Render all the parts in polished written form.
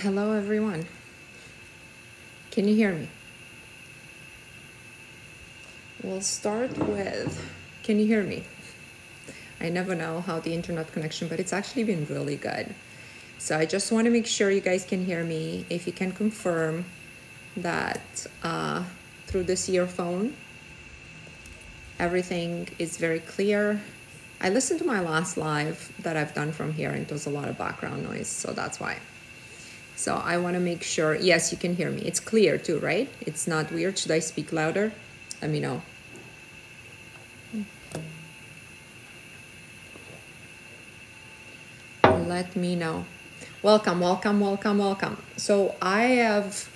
Hello, everyone. Can you hear me? We'll start with, can you hear me? I never know how the internet connection, but it's actually been really good. So I just want to make sure you guys can hear me. If you can confirm that through this earphone, everything is very clear. I listened to my last live that I've done from here, and it was a lot of background noise, so that's why. So I want to make sure, yes, you can hear me. It's clear too, right? It's not weird. Should I speak louder? Let me know. Let me know. Welcome, welcome, welcome, welcome. So I have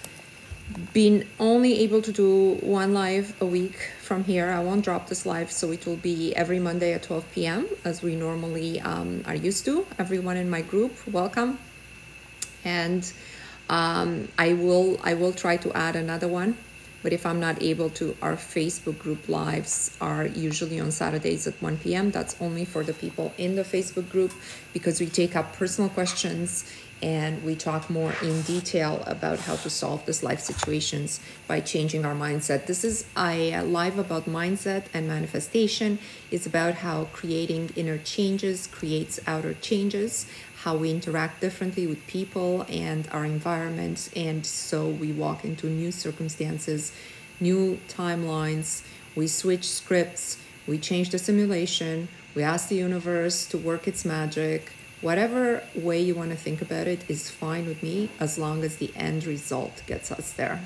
been only able to do one live a week from here. I won't drop this live, so it will be every Monday at 12 p.m. as we normally are used to. Everyone in my group, welcome. And I will try to add another one, but if I'm not able to, our Facebook group lives are usually on Saturdays at 1 p.m. That's only for the people in the Facebook group, because we take up personal questions and we talk more in detail about how to solve this life situations by changing our mindset. This is a live about mindset and manifestation. It's about how creating inner changes creates outer changes, how we interact differently with people and our environment, and so we walk into new circumstances, new timelines, we switch scripts, we change the simulation, we ask the universe to work its magic. Whatever way you want to think about it is fine with me, as long as the end result gets us there,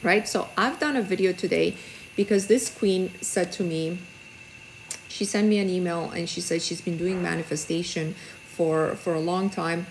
right? So I've done a video today because this queen said to me, she sent me an email and she said she's been doing manifestation for a long time,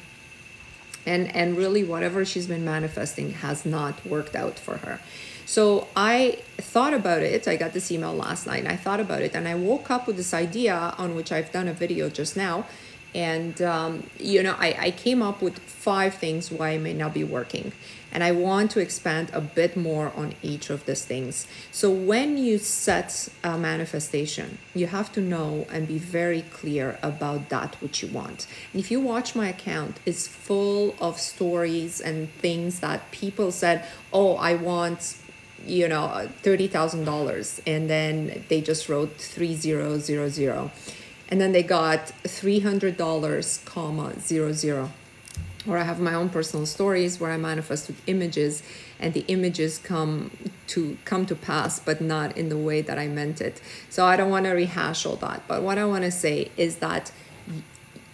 and really whatever she's been manifesting has not worked out for her. So I thought about it. I got this email last night. I thought about it and I woke up with this idea on which I've done a video just now. And, I came up with 5 things why it may not be working. And I want to expand a bit more on each of these things. So when you set a manifestation, you have to know and be very clear about that which you want. And if you watch my account, it's full of stories and things that people said, oh, I want, $30,000. And then they just wrote 3000. And then they got $300, comma, 00. Or I have my own personal stories where I manifest with images, and the images come to pass, but not in the way that I meant it. So I don't want to rehash all that. But what I want to say is that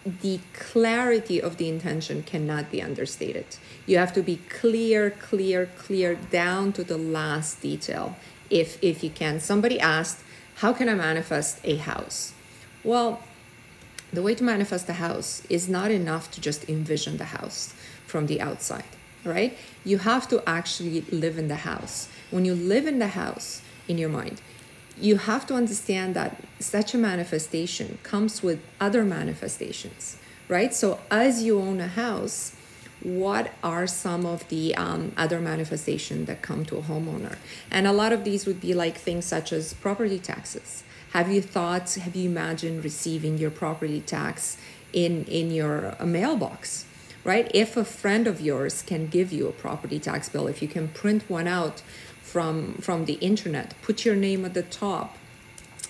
the clarity of the intention cannot be understated. You have to be clear down to the last detail, if you can. Somebody asked, how can I manifest a house? Well, the way to manifest a house is not enough to just envision the house from the outside, right? You have to actually live in the house. When you live in the house in your mind, you have to understand that such a manifestation comes with other manifestations, right? So as you own a house, what are some of the other manifestations that come to a homeowner? And a lot of these would be like things such as property taxes. Have you imagined receiving your property tax in your mailbox, right? If a friend of yours can give you a property tax bill, if you can print one out from the internet, put your name at the top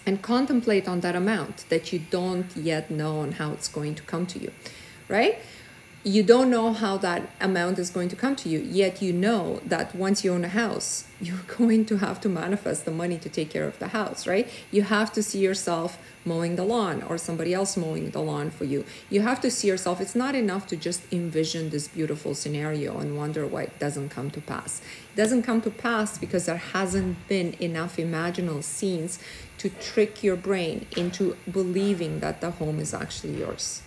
and contemplate on that amount that you don't yet know on how it's going to come to you, right? You don't know how that amount is going to come to you, yet you know that once you own a house, you're going to have to manifest the money to take care of the house, right? You have to see yourself mowing the lawn or somebody else mowing the lawn for you. You have to see yourself. It's not enough to just envision this beautiful scenario and wonder why it doesn't come to pass. It doesn't come to pass because there hasn't been enough imaginal scenes to trick your brain into believing that the home is actually yours.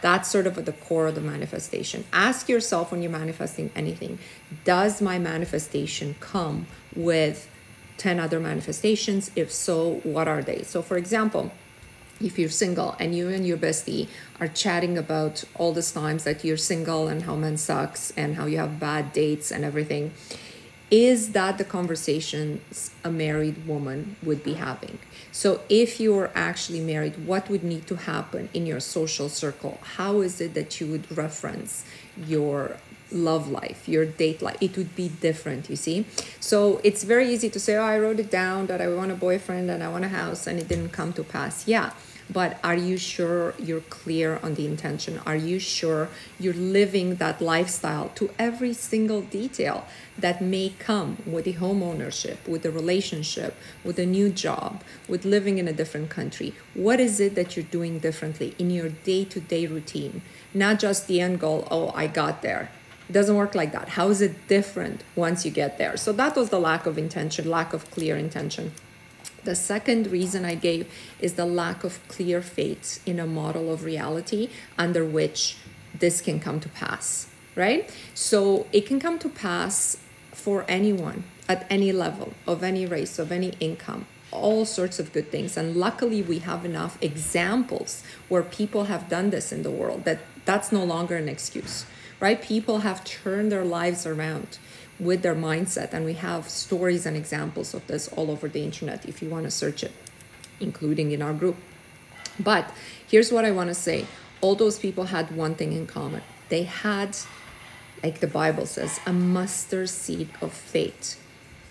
That's sort of at the core of the manifestation. Ask yourself when you're manifesting anything, does my manifestation come with 10 other manifestations? If so, what are they? So for example, if you're single and you and your bestie are chatting about all these times that you're single and how men sucks and how you have bad dates and everything, is that the conversations a married woman would be having? So if you're actually married, what would need to happen in your social circle? How is it that you would reference your love life, your date life, it would be different, you see. So it's very easy to say, oh, I wrote it down that I want a boyfriend and I want a house, and it didn't come to pass. Yeah, but are you sure you're clear on the intention? Are you sure you're living that lifestyle to every single detail that may come with the home ownership, with the relationship, with a new job, with living in a different country? What is it that you're doing differently in your day-to-day routine? Not just the end goal, oh, I got there. It doesn't work like that. How is it different once you get there? So that was the lack of intention, lack of clear intention. The second reason I gave is the lack of clear faith in a model of reality under which this can come to pass, right? So it can come to pass for anyone at any level, of any race, of any income, all sorts of good things. And luckily we have enough examples where people have done this in the world that that's no longer an excuse, right? People have turned their lives around with their mindset, and we have stories and examples of this all over the internet if you want to search it, including in our group. But here's what I want to say. All those people had one thing in common. They had, like the Bible says, a mustard seed of faith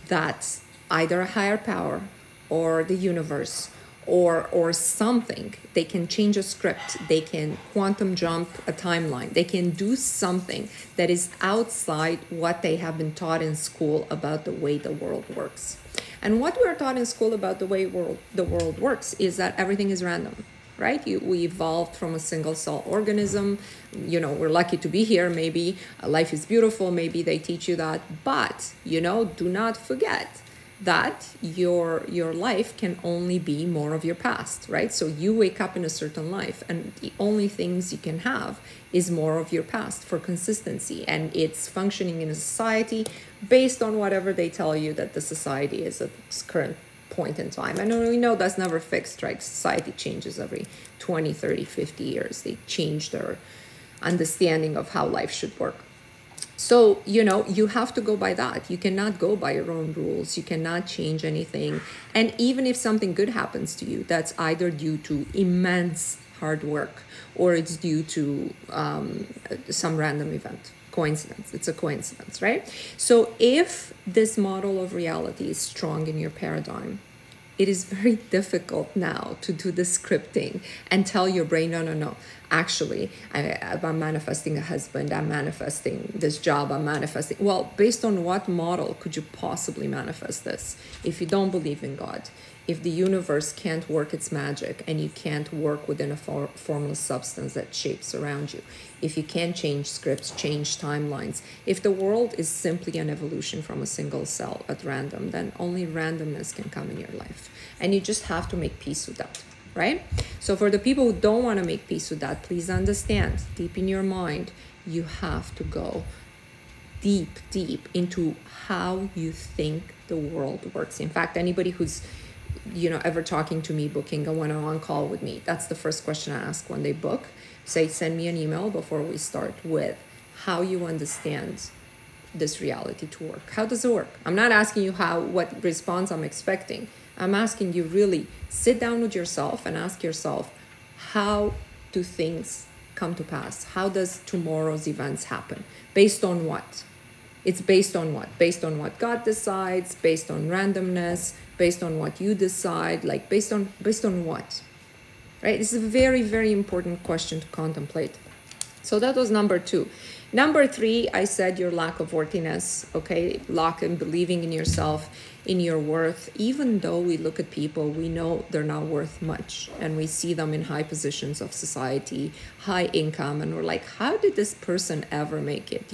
that either a higher power or the universe or something, they can change a script, they can quantum jump a timeline, they can do something that is outside what they have been taught in school about the way the world works. And what we're taught in school about the way the world works is that everything is random, right? We evolved from a single cell organism. You know, we're lucky to be here. Maybe life is beautiful. Maybe they teach you that. But, you know, do not forget that your life can only be more of your past, right? So you wake up in a certain life, and the only things you can have is more of your past for consistency. And it's functioning in a society based on whatever they tell you that the society is at its current point in time. And we know that's never fixed, right? Society changes every 20, 30, 50 years. They change their understanding of how life should work. So, you know, you have to go by that. You cannot go by your own rules. You cannot change anything. And even if something good happens to you, that's either due to immense hard work or it's due to some random event, coincidence. It's a coincidence, right? So if this model of reality is strong in your paradigm, it is very difficult now to do the scripting and tell your brain, no. Actually, I'm manifesting a husband. I'm manifesting this job. I'm manifesting. Well, based on what model could you possibly manifest this? If you don't believe in God, if the universe can't work its magic and you can't work within a formless substance that shapes around you, if you can't change scripts, change timelines, if the world is simply an evolution from a single cell at random, then only randomness can come in your life. And you just have to make peace with that, right? So for the people who don't want to make peace with that, please understand, deep in your mind, you have to go deep into how you think the world works. In fact, anybody who's ever talking to me, booking a one-on-one call with me, that's the first question I ask when they book. Say, send me an email before we start with how you understand this reality to work. How does it work? I'm not asking you what response I'm expecting. I'm asking you really sit down with yourself and ask yourself, how do things come to pass? How does tomorrow's events happen? Based on what? It's based on what? Based on what God decides, based on randomness, based on what you decide, like based on what? Right? This is a very, very important question to contemplate. So that was number 2. Number 3, I said your lack of worthiness, okay? Lack in believing in yourself, in your worth. Even though we look at people, we know they're not worth much. And we see them in high positions of society, high income, and we're like, how did this person ever make it,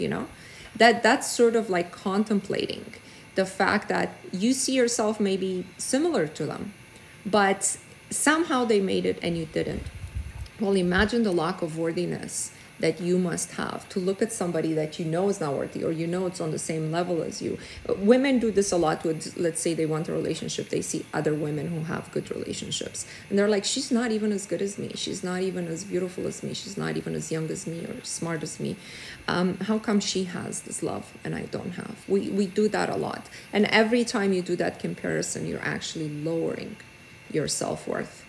That's sort of like contemplating the fact that you see yourself maybe similar to them, but somehow they made it and you didn't. Well, imagine the lack of worthiness that you must have to look at somebody that you know is not worthy, or it's on the same level as you. Women do this a lot with, let's say they want a relationship, they see other women who have good relationships, and they're like, she's not even as good as me, she's not even as beautiful as me, she's not even as young as me or smart as me. How come she has this love and I don't have? We do that a lot, and every time you do that comparison, you're actually lowering your self-worth.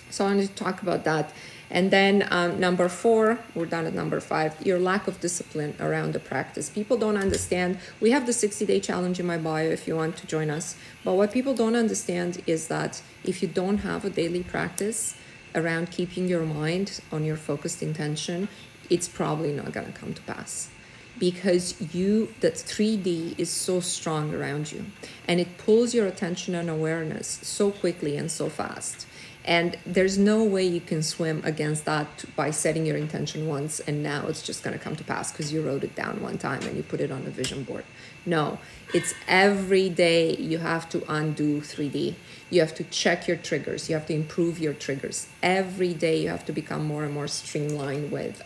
So I want to talk about that. And then number 4, we're done at number 5, your lack of discipline around the practice. People don't understand. We have the 60-day challenge in my bio if you want to join us. But what people don't understand is that if you don't have a daily practice around keeping your mind on your focused intention, it's probably not going to come to pass. Because that 3D is so strong around you, and it pulls your attention and awareness so quickly and so fast. And there's no way you can swim against that by setting your intention once and now it's just going to come to pass because you wrote it down one time and you put it on a vision board. No, it's every day you have to undo 3D. You have to check your triggers. You have to improve your triggers. Every day you have to become more and more streamlined with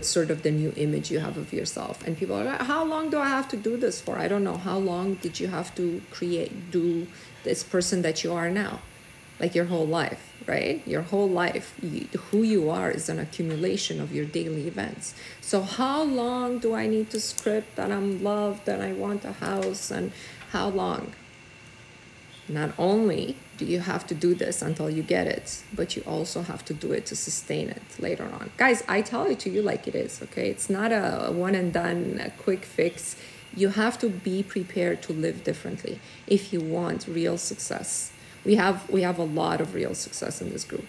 sort of the new image you have of yourself. And people are like, how long do I have to do this for? I don't know. How long did you have to do this person that you are now? Like your whole life, right? Your whole life, who you are is an accumulation of your daily events. So how long do I need to script that I'm loved and I want a house, and how long? Not only do you have to do this until you get it, but you also have to do it to sustain it later on. Guys, I tell it to you like it is, okay? It's not a one and done, a quick fix. You have to be prepared to live differently if you want real success. We have a lot of real success in this group.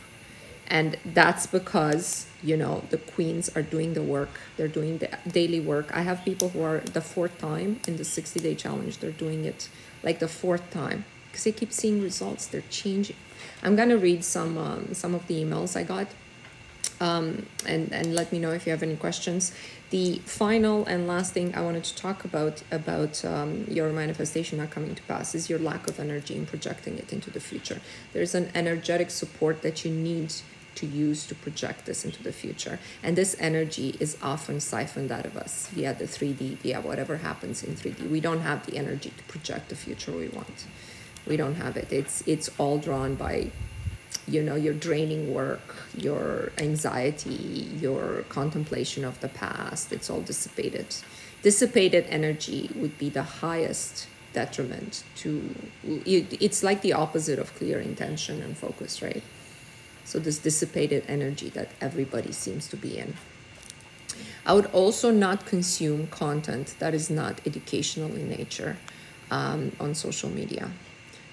And that's because, the queens are doing the work. They're doing the daily work. I have people who are the 4th time in the 60-day challenge. They're doing it like the 4th time because they keep seeing results. They're changing. I'm going to read some of the emails I got. And let me know if you have any questions. The final and last thing I wanted to talk about your manifestation not coming to pass is your lack of energy in projecting it into the future. There's an energetic support that you need to use to project this into the future. And this energy is often siphoned out of us via the 3D, via whatever happens in 3D. We don't have the energy to project the future we want. We don't have it. It's all drawn by your draining work, your anxiety, your contemplation of the past. It's all dissipated. Dissipated energy would be the highest detriment to, it's like the opposite of clear intention and focus, right? So this dissipated energy that everybody seems to be in. I would also not consume content that is not educational in nature on social media,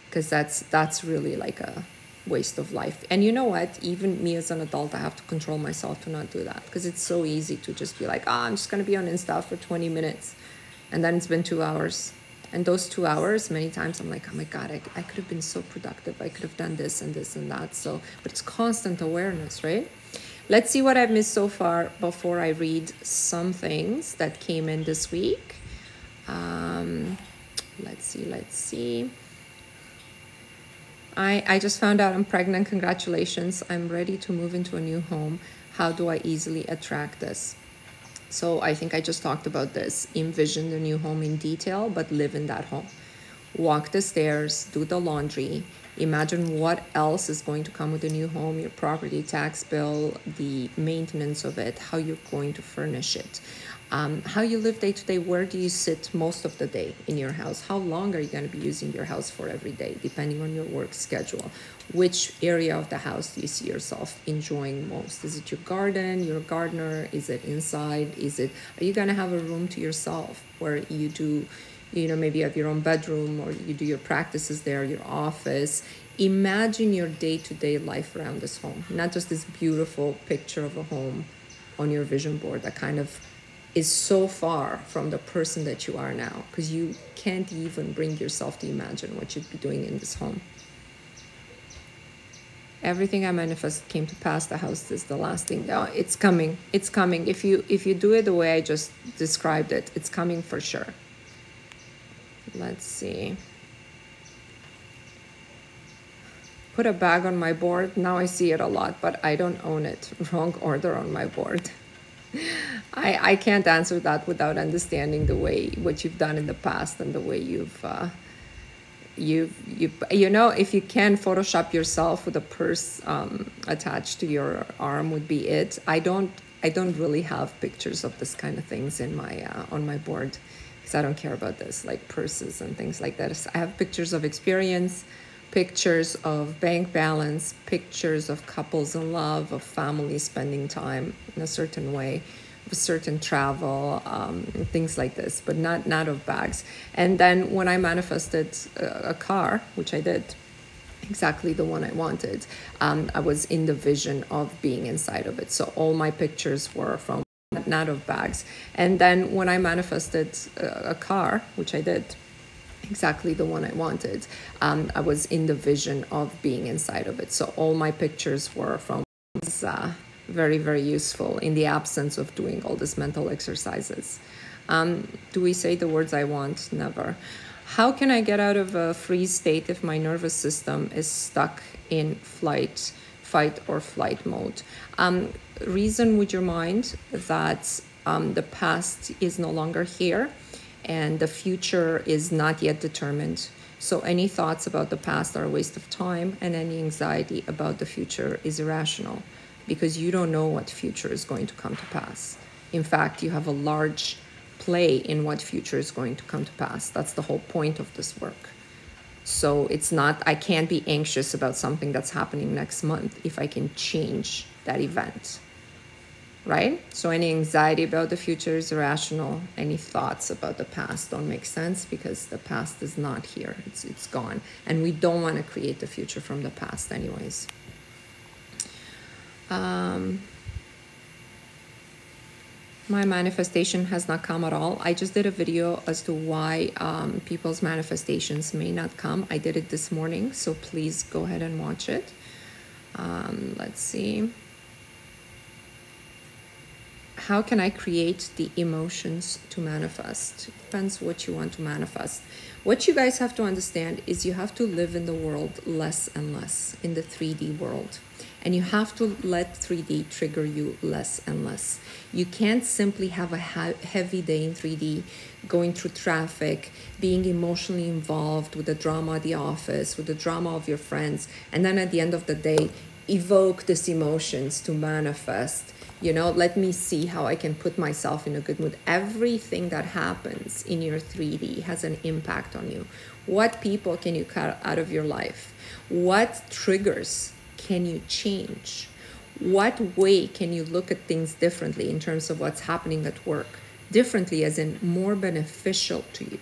because that's really like a waste of life. And you know what, even me as an adult, I have to control myself to not do that, because it's so easy to just be like, I'm just going to be on Insta for 20 minutes and then it's been 2 hours, and those 2 hours many times I'm like, oh my god, I could have been so productive, I could have done this and this and that. So but it's constant awareness, right? Let's see what I've missed so far before I read some things that came in this week. Let's see. I just found out I'm pregnant. Congratulations. I'm ready to move into a new home. How do I easily attract this? So I think I just talked about this. Envision the new home in detail, but live in that home. Walk the stairs, do the laundry. Imagine what else is going to come with the new home, your property tax bill, the maintenance of it, how you're going to furnish it. How you live day to day. Where do you sit most of the day in your house? How long are you going to be using your house for every day, depending on your work schedule? Which area of the house do you see yourself enjoying most? Is it your garden, your gardener? Is it inside? Are you going to have a room to yourself where you do, maybe you have your own bedroom, or you do your practices there, your office? Imagine your day-to-day life around this home, not just this beautiful picture of a home on your vision board that kind of is so far from the person that you are now, because you can't even bring yourself to imagine what you'd be doing in this home. Everything I manifested came to pass. The house is the last thing. Oh, it's coming. It's coming. If you do it the way I just described it, it's coming for sure. Let's see. Put a bag on my board. Now I see it a lot, but I don't own it. Wrong order on my board. I can't answer that without understanding what you've done in the past and the way if you can Photoshop yourself with a purse attached to your arm would be it. I don't really have pictures of this kind of things in my on my board, because I don't care about this, like purses and things like that. I have pictures of experience, pictures of bank balance, pictures of couples in love, of families spending time in a certain way, of certain travel, things like this, but not of bags. And then when I manifested a car, which I did, exactly the one I wanted, I was in the vision of being inside of it. So all my pictures were from, not of bags. And then when I manifested a car, which I did, exactly the one I wanted, I was in the vision of being inside of it. So all my pictures were from, very, very useful in the absence of doing all these mental exercises. Do we say the words I want? Never. How can I get out of a freeze state if my nervous system is stuck in fight or flight mode? Reason with your mind that the past is no longer here and the future is not yet determined. So any thoughts about the past are a waste of time, and any anxiety about the future is irrational, because you don't know what future is going to come to pass. In fact, you have a large play in what future is going to come to pass. That's the whole point of this work. So it's not, I can't be anxious about something that's happening next month if I can change that event, right? So any anxiety about the future is irrational. Any thoughts about the past don't make sense, because the past is not here. It's gone. And we don't want to create the future from the past anyways. My manifestation has not come at all. I just did a video as to why people's manifestations may not come. I did it this morning, so please go ahead and watch it. Let's see. How can I create the emotions to manifest? Depends what you want to manifest. What you guys have to understand is you have to live in the world less and less, in the 3D world. And you have to let 3D trigger you less and less. You can't simply have a heavy day in 3D, going through traffic, being emotionally involved with the drama at the office, with the drama of your friends, and then at the end of the day, evoke these emotions to manifest. You know, let me see how I can put myself in a good mood. Everything that happens in your 3D has an impact on you. What people can you cut out of your life? What triggers can you change? What way can you look at things differently in terms of what's happening at work? Differently as in more beneficial to you.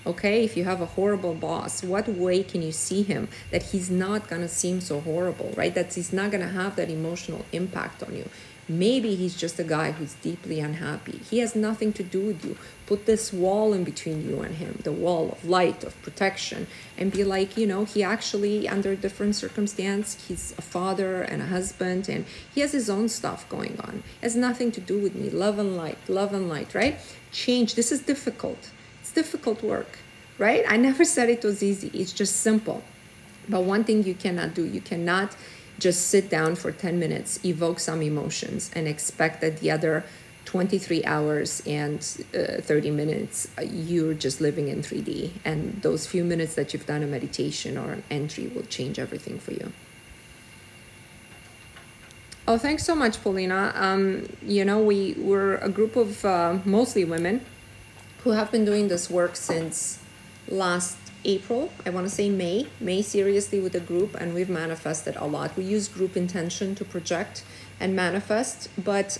Okay, if you have a horrible boss, what way can you see him that he's not gonna seem so horrible, right? That he's not gonna have that emotional impact on you. Maybe he's just a guy who's deeply unhappy. He has nothing to do with you. Put this wall in between you and him, the wall of light, of protection, and be like, you know, he actually, under a different circumstance, he's a father and a husband, and he has his own stuff going on. It has nothing to do with me. Love and light, right? Change. This is difficult. It's difficult work, right? I never said it was easy. It's just simple. But one thing you cannot do, you cannot just sit down for 10 minutes, evoke some emotions, and expect that the other 23 hours and 30 minutes, you're just living in 3D. And those few minutes that you've done a meditation or an entry will change everything for you. Oh, thanks so much, Paulina. You know, we're a group of mostly women who have been doing this work since last April, I want to say May seriously with a group, and we've manifested a lot. We use group intention to project and manifest, but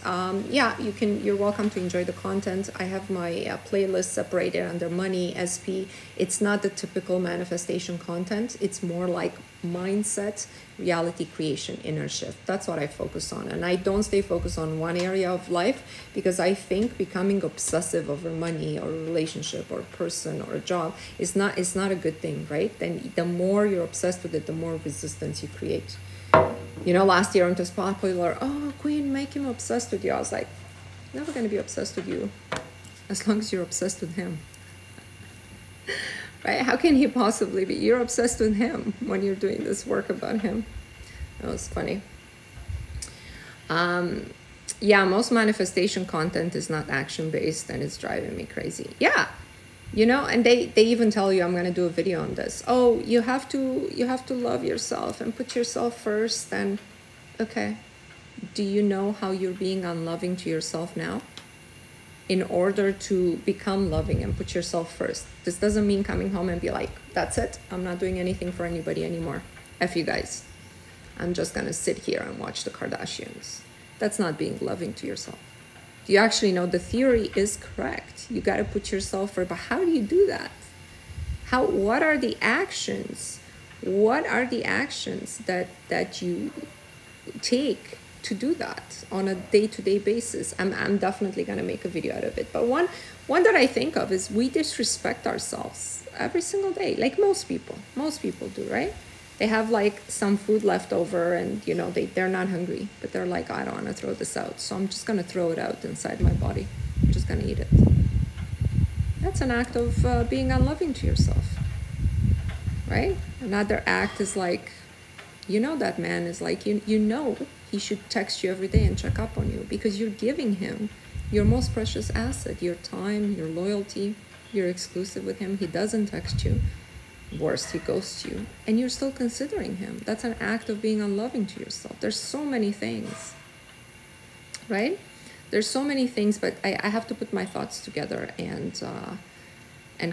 yeah, you're welcome to enjoy the content. I have my playlist separated under money, SP. It's not the typical manifestation content. It's more like mindset, reality creation, inner shift. That's what I focus on. And I don't stay focused on one area of life, because I think becoming obsessive over money or a relationship or a person or a job is not a good thing, right? Then the more you're obsessed with it, the more resistance you create. You know, last year on this popular, oh, Queen, make him obsessed with you. I was like, never going to be obsessed with you as long as you're obsessed with him. Right? How can he possibly be? You're obsessed with him when you're doing this work about him. That was funny. Yeah, most manifestation content is not action-based, and it's driving me crazy. Yeah, you know, and they even tell you, I'm going to do a video on this. Oh, you have to love yourself and put yourself first. And okay, do you know how you're being unloving to yourself now? in order to become loving and put yourself first. This doesn't mean coming home and be like, that's it, I'm not doing anything for anybody anymore. F you guys. I'm just gonna sit here and watch the Kardashians. That's not being loving to yourself. You actually know the theory is correct. You gotta put yourself first, but how do you do that? What are the actions? What are the actions that you take to do that on a day-to-day basis? I'm definitely going to make a video out of it. But one that I think of is we disrespect ourselves every single day, like most people do, right? They have like some food left over and they're not hungry, but they're like, I don't want to throw this out, so I'm just going to throw it out inside my body. I'm just going to eat it. That's an act of being unloving to yourself, right? Another act is like, that man is like, he should text you every day and check up on you because you're giving him your most precious asset, your time, your loyalty. You're exclusive with him. He doesn't text you. Worst, he ghosts you. And you're still considering him. That's an act of being unloving to yourself. There's so many things, right? There's so many things, but I have to put my thoughts together and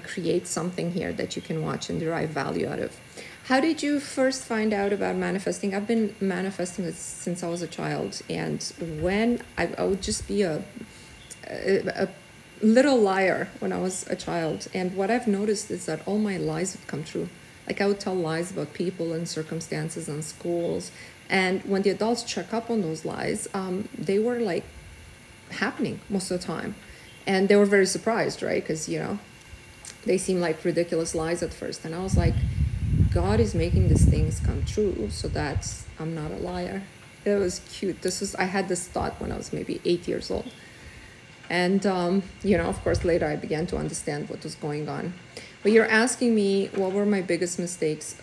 create something here that you can watch and derive value out of. How did you first find out about manifesting? I've been manifesting since I was a child, and when I would just be a little liar when I was a child, and what I've noticed is that all my lies would come true. Like I would tell lies about people and circumstances and schools, and when the adults check up on those lies, they were like happening most of the time, and they were very surprised, right? Because they seem like ridiculous lies at first, and I was like, God is making these things come true so that I'm not a liar. It was cute. I had this thought when I was maybe 8 years old. And, of course, later I began to understand what was going on. But you're asking me, what were my biggest mistakes?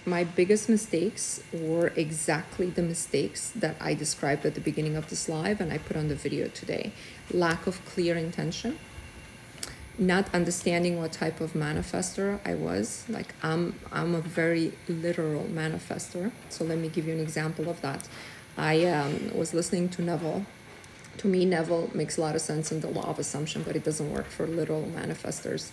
My biggest mistakes were exactly the mistakes that I described at the beginning of this live and I put on the video today. Lack of clear intention. Not understanding what type of manifestor I was. Like I'm a very literal manifestor. So let me give you an example of that. I was listening to Neville. To me, Neville makes a lot of sense in the law of assumption, but it doesn't work for literal manifestors.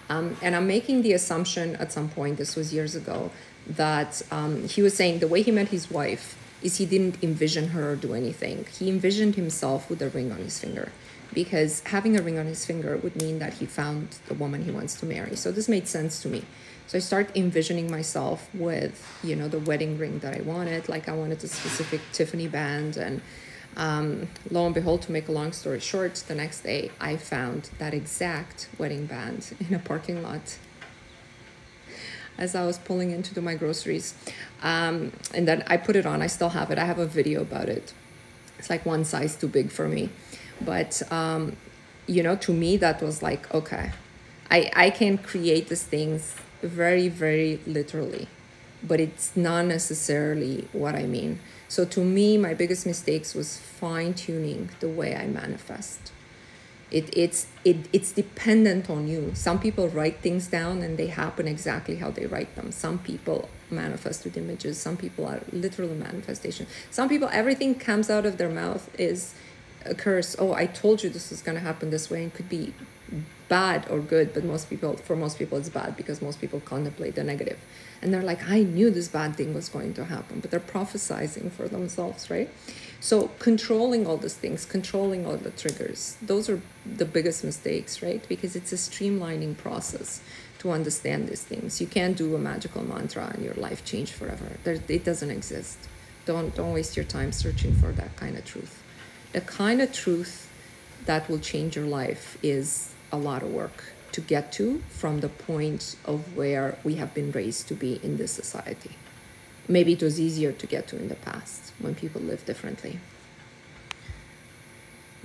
And I'm making the assumption at some point, this was years ago, that he was saying the way he met his wife is he didn't envision her or do anything. He envisioned himself with a ring on his finger, because having a ring on his finger would mean that he found the woman he wants to marry. So this made sense to me. So I start envisioning myself with, the wedding ring that I wanted. Like I wanted a specific Tiffany band, and lo and behold, to make a long story short, the next day I found that exact wedding band in a parking lot as I was pulling in to do my groceries. And then I put it on. I still have it. I have a video about it. It's like one size too big for me. But, to me, that was like, okay, I can create these things very, very literally, but it's not necessarily what I mean. So to me, my biggest mistakes was fine-tuning the way I manifest. It's dependent on you. Some people write things down and they happen exactly how they write them. Some people manifest with images. Some people are literal manifestation. Some people, everything comes out of their mouth is a curse. Oh, I told you this was going to happen this way. And it could be bad or good, but for most people it's bad, because most people contemplate the negative. And they're like, I knew this bad thing was going to happen, but they're prophesizing for themselves, right? So controlling all these things, controlling all the triggers, those are the biggest mistakes, right? Because it's a streamlining process to understand these things. You can't do a magical mantra and your life change forever. It doesn't exist. Don't waste your time searching for that kind of truth. The kind of truth that will change your life is a lot of work to get to from the point of where we have been raised to be in this society. Maybe it was easier to get to in the past when people lived differently.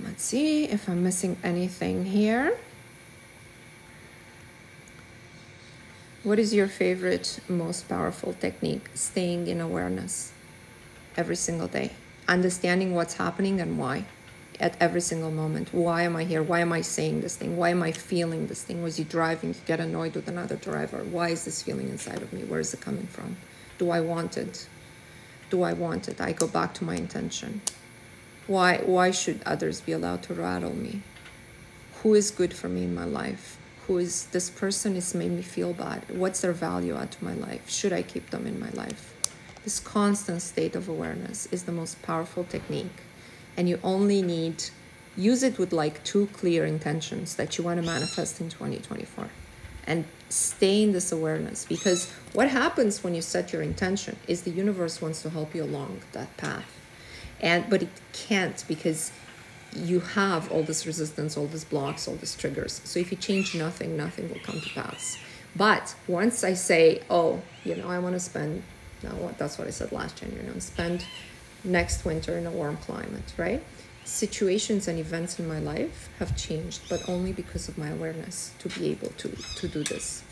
Let's see if I'm missing anything here. What is your favorite, most powerful technique? Staying in awareness every single day. Understanding what's happening and why. At every single moment. Why am I here? Why am I saying this thing? Why am I feeling this thing? Was you driving? You get annoyed with another driver. Why is this feeling inside of me? Where is it coming from? Do I want it? Do I want it? I go back to my intention. Why should others be allowed to rattle me? who is good for me in my life? Who is this person is made me feel bad? What's their value add to my life? Should I keep them in my life? This constant state of awareness is the most powerful technique. And you only need, use it with like 2 clear intentions that you want to manifest in 2024. And stay in this awareness, because what happens when you set your intention is the universe wants to help you along that path. But it can't, because you have all this resistance, all these blocks, all these triggers. So if you change nothing, nothing will come to pass. But once I say, oh, I want to spend, that's what I said last January, spend next winter in a warm climate, right? Situations and events in my life have changed, but only because of my awareness to be able to do this.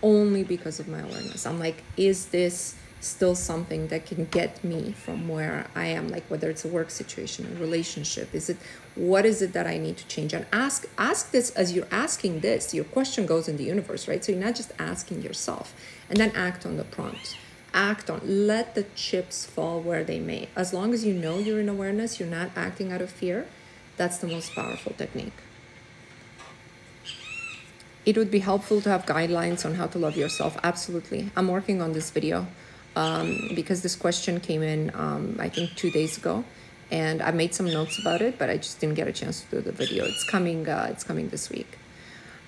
Only because of my awareness. I'm like, is this still something that can get me from where I am, like whether it's a work situation, a relationship, what is it that I need to change? And ask this. As you're asking this, your question goes in the universe, right? So you're not just asking yourself, and then act on the prompt. Let the chips fall where they may. As long as you know you're in awareness, you're not acting out of fear, that's the most powerful technique. It would be helpful to have guidelines on how to love yourself. Absolutely. I'm working on this video. Because this question came in, I think 2 days ago, and I made some notes about it, but I just didn't get a chance to do the video. It's coming this week.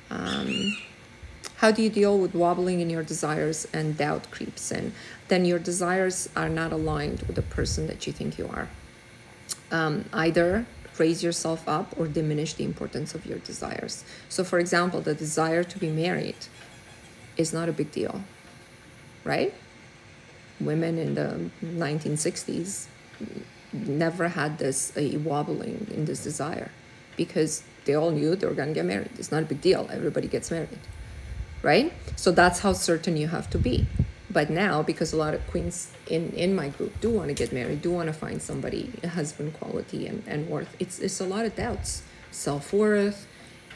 How do you deal with wobbling in your desires and doubt creeps in? Then your desires are not aligned with the person that you think you are. Either raise yourself up or diminish the importance of your desires. So for example, the desire to be married is not a big deal, right? Women in the 1960s never had this wobbling in this desire, because they all knew they were going to get married. It's not a big deal. Everybody gets married, right? So that's how certain you have to be. But now, because a lot of queens in my group do want to get married, do want to find somebody, a husband quality and worth, it's a lot of doubts. Self-worth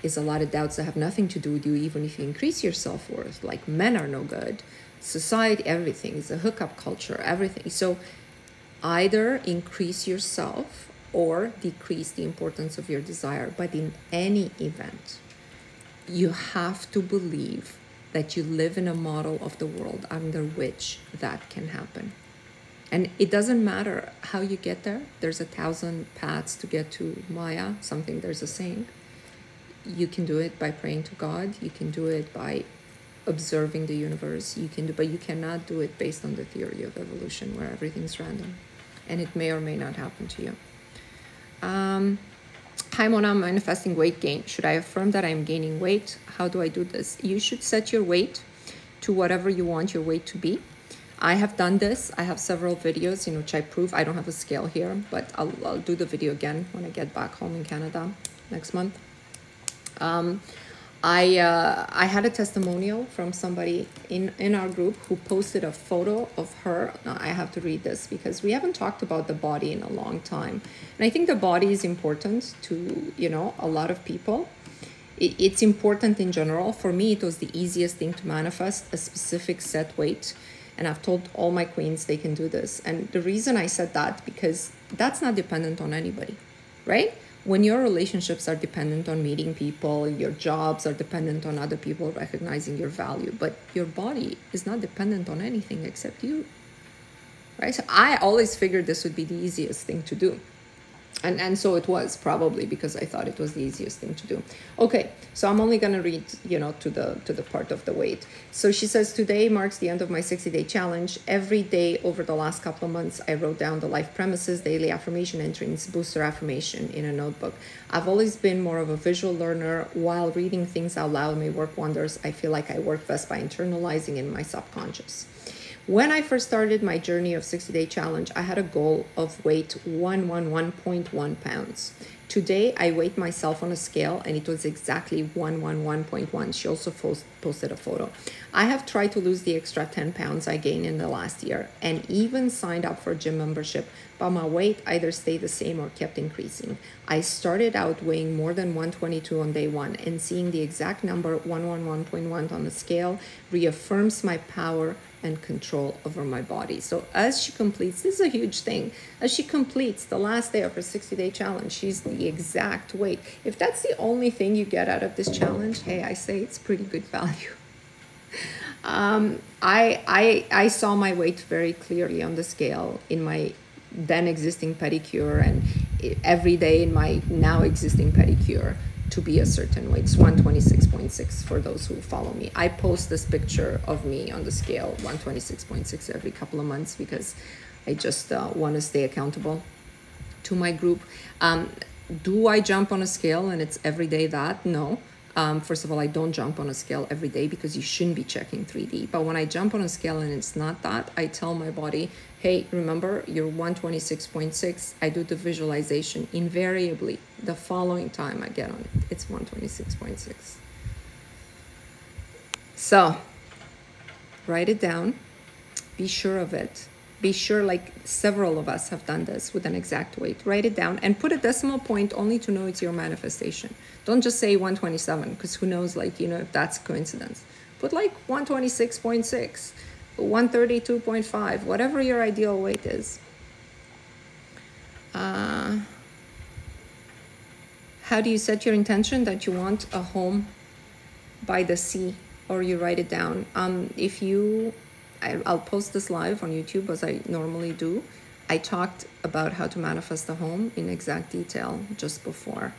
is a lot of doubts that have nothing to do with you, even if you increase your self-worth. Like, men are no good. Society, everything is a hookup culture, everything. So either increase yourself or decrease the importance of your desire. But in any event, you have to believe that you live in a model of the world under which that can happen. And it doesn't matter how you get there. There's 1,000 paths to get to Maya, there's a saying. You can do it by praying to God. You can do it by observing the universe. But you cannot do it based on the theory of evolution, where everything's random and it may or may not happen to you. Hi Mona, I'm manifesting weight gain. Should I affirm that I'm gaining weight? How do I do this? You should set your weight to whatever you want your weight to be. I have done this. I have several videos in which I prove. I don't have a scale here, but I'll do the video again when I get back home in Canada next month. I had a testimonial from somebody in our group who posted a photo of her. Now, I have to read this because we haven't talked about the body in a long time. And I think the body is important to, a lot of people. It's important in general. For me, it was the easiest thing to manifest, a specific set weight. And I've told all my queens they can do this. And the reason I said that, because that's not dependent on anybody, right? When your relationships are dependent on meeting people, your jobs are dependent on other people recognizing your value, but your body is not dependent on anything except you, right? So I always figured this would be the easiest thing to do. And so it was, probably because I thought it was the easiest thing to do. Okay, so I'm only going to read, to the part of the weight. So she says, today marks the end of my 60-day challenge. Every day over the last couple of months, I wrote down the life premises, daily affirmation entrance, booster affirmation in a notebook. I've always been more of a visual learner. While reading things out loud may work wonders, I feel like I work best by internalizing in my subconscious. When I first started my journey of 60-day challenge, I had a goal of weight 111.1 pounds. Today, I weighed myself on a scale and it was exactly 111.1. She also posted a photo. I have tried to lose the extra 10 pounds I gained in the last year and even signed up for a gym membership, but my weight either stayed the same or kept increasing. I started out weighing more than 122 on day one, and seeing the exact number 111.1 on the scale reaffirms my power and control over my body. So as she completes, this is a huge thing, as she completes the last day of her 60-day challenge, she's the exact weight. If that's the only thing you get out of this challenge, hey, I say it's pretty good value. I saw my weight very clearly on the scale in my then existing pedicure and every day in my now existing pedicure to be a certain weight. It's 126.6 for those who follow me. I post this picture of me on the scale, 126.6 every couple of months because I just want to stay accountable to my group. Do I jump on a scale and it's every day that? No. First of all, I don't jump on a scale every day because you shouldn't be checking 3D. But when I jump on a scale and it's not that, I tell my body, hey, remember, you're 126.6. I do the visualization invariably. The following time I get on it, it's 126.6. So write it down. Be sure of it. Be sure, like several of us have done this with an exact weight. Write it down and put a decimal point only to know it's your manifestation. Don't just say 127 because who knows, like, you know, if that's coincidence. Put like 126.6, 132.5, whatever your ideal weight is. How do you set your intention that you want a home by the sea, or you write it down? I'll post this live on YouTube as I normally do. I talked about how to manifest a home in exact detail just before.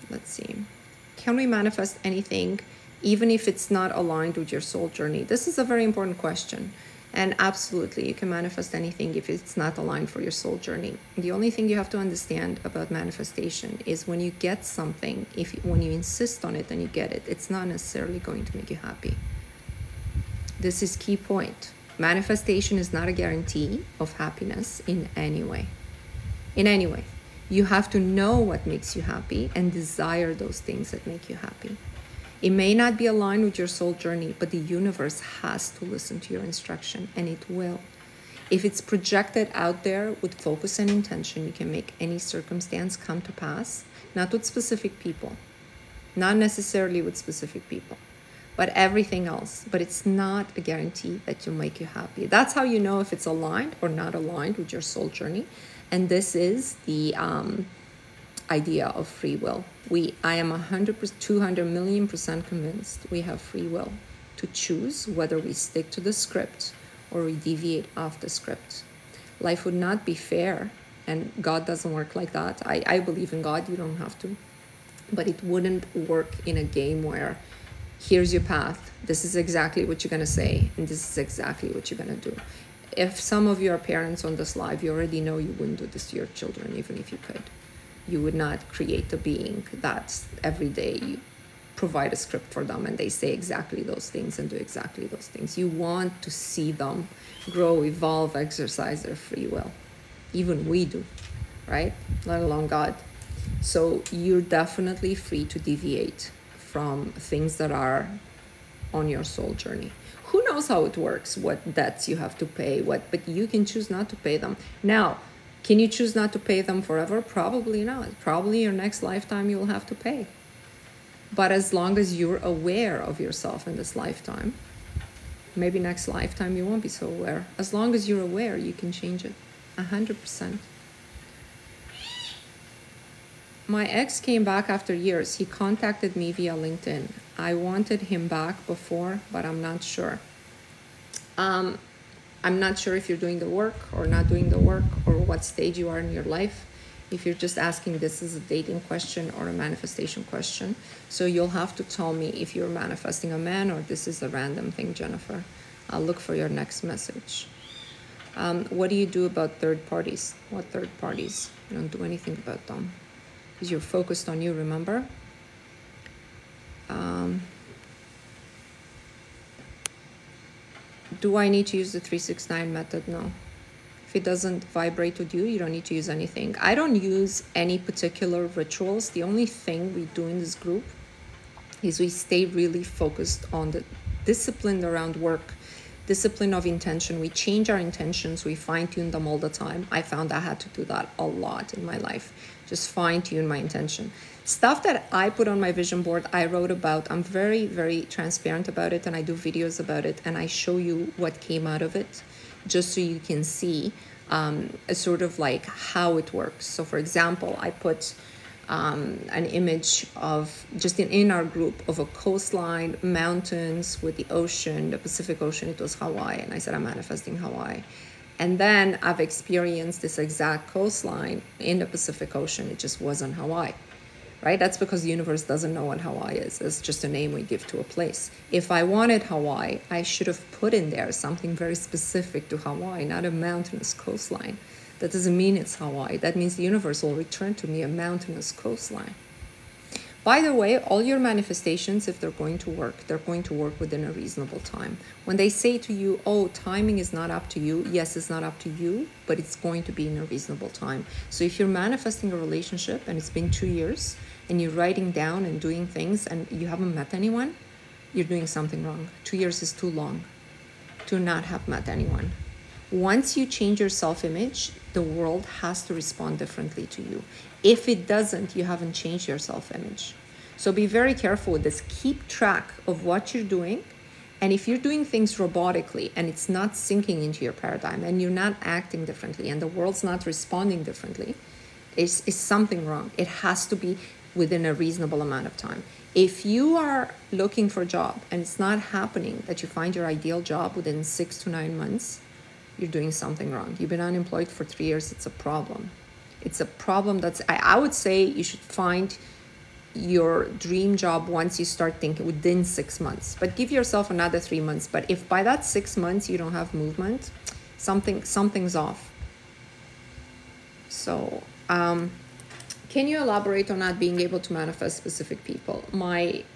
Let's see. Can we manifest anything even if it's not aligned with your soul journey? This is a very important question. And absolutely, you can manifest anything if it's not aligned for your soul journey. The only thing you have to understand about manifestation is when you get something, when you insist on it and you get it, it's not necessarily going to make you happy. This is key point. Manifestation is not a guarantee of happiness in any way. In any way. You have to know what makes you happy and desire those things that make you happy. It may not be aligned with your soul journey, but the universe has to listen to your instruction, and it will. If it's projected out there with focus and intention, you can make any circumstance come to pass, not with specific people, not necessarily with specific people, but everything else. But it's not a guarantee that will make you happy. That's how you know if it's aligned or not aligned with your soul journey. And this is the idea of free will. I am 200 million % convinced we have free will to choose whether we stick to the script or we deviate off the script. Life would not be fair, and God doesn't work like that. I believe in God, you don't have to. But it wouldn't work in a game where here's your path, this is exactly what you're going to say, and this is exactly what you're going to do. If some of you are parents on this live, you already know you wouldn't do this to your children, even if you could. You would not create a being that every day you provide a script for them and they say exactly those things and do exactly those things. You want to see them grow, evolve, exercise their free will. Even we do, right? Let alone God. So you're definitely free to deviate from things that are on your soul journey. Who knows how it works, what debts you have to pay, but you can choose not to pay them. Now, can you choose not to pay them forever? Probably not. Probably your next lifetime you'll have to pay. But as long as you're aware of yourself in this lifetime, maybe next lifetime you won't be so aware. As long as you're aware, you can change it. 100%. My ex came back after years. He contacted me via LinkedIn. I wanted him back before, but I'm not sure. I'm not sure if you're doing the work or not doing the work or what stage you are in your life. If you're just asking this is a dating question or a manifestation question. So you'll have to tell me if you're manifesting a man or this is a random thing, Jennifer. I'll look for your next message. What do you do about third parties? What third parties? You don't do anything about them. Because you're focused on you, remember? Do I need to use the 369 method? No. If it doesn't vibrate with you, you don't need to use anything. I don't use any particular rituals. The only thing we do in this group is we stay really focused on the discipline around work, discipline of intention. We change our intentions. We fine-tune them all the time. I found I had to do that a lot in my life. Just fine-tune my intention. Stuff that I put on my vision board, I wrote about. I'm very, very transparent about it, and I do videos about it, and I show you what came out of it, just so you can see a sort of like how it works. So for example, I put an image of just in our group of a coastline, mountains with the ocean, the Pacific Ocean. It was Hawaii, and I said I'm manifesting Hawaii. And then I've experienced this exact coastline in the Pacific Ocean. It just wasn't Hawaii, right? That's because the universe doesn't know what Hawaii is. It's just a name we give to a place. If I wanted Hawaii, I should have put in there something very specific to Hawaii, not a mountainous coastline. That doesn't mean it's Hawaii. That means the universe will return to me a mountainous coastline. By the way, all your manifestations, if they're going to work within a reasonable time. When they say to you, oh, timing is not up to you, yes, it's not up to you, but it's going to be in a reasonable time. So if you're manifesting a relationship and it's been 2 years and you're writing down and doing things and you haven't met anyone, you're doing something wrong. 2 years is too long to not have met anyone. Once you change your self-image, the world has to respond differently to you. If it doesn't, you haven't changed your self-image. So be very careful with this. Keep track of what you're doing. And if you're doing things robotically and it's not sinking into your paradigm and you're not acting differently and the world's not responding differently, it's something wrong. It has to be within a reasonable amount of time. If you are looking for a job and it's not happening that you find your ideal job within 6 to 9 months, you're doing something wrong. You've been unemployed for 3 years. It's a problem. It's a problem that's, I would say you should find your dream job once you start thinking within 6 months, but give yourself another 3 months. But if by that 6 months you don't have movement, something's off. So, can you elaborate on not being able to manifest specific people?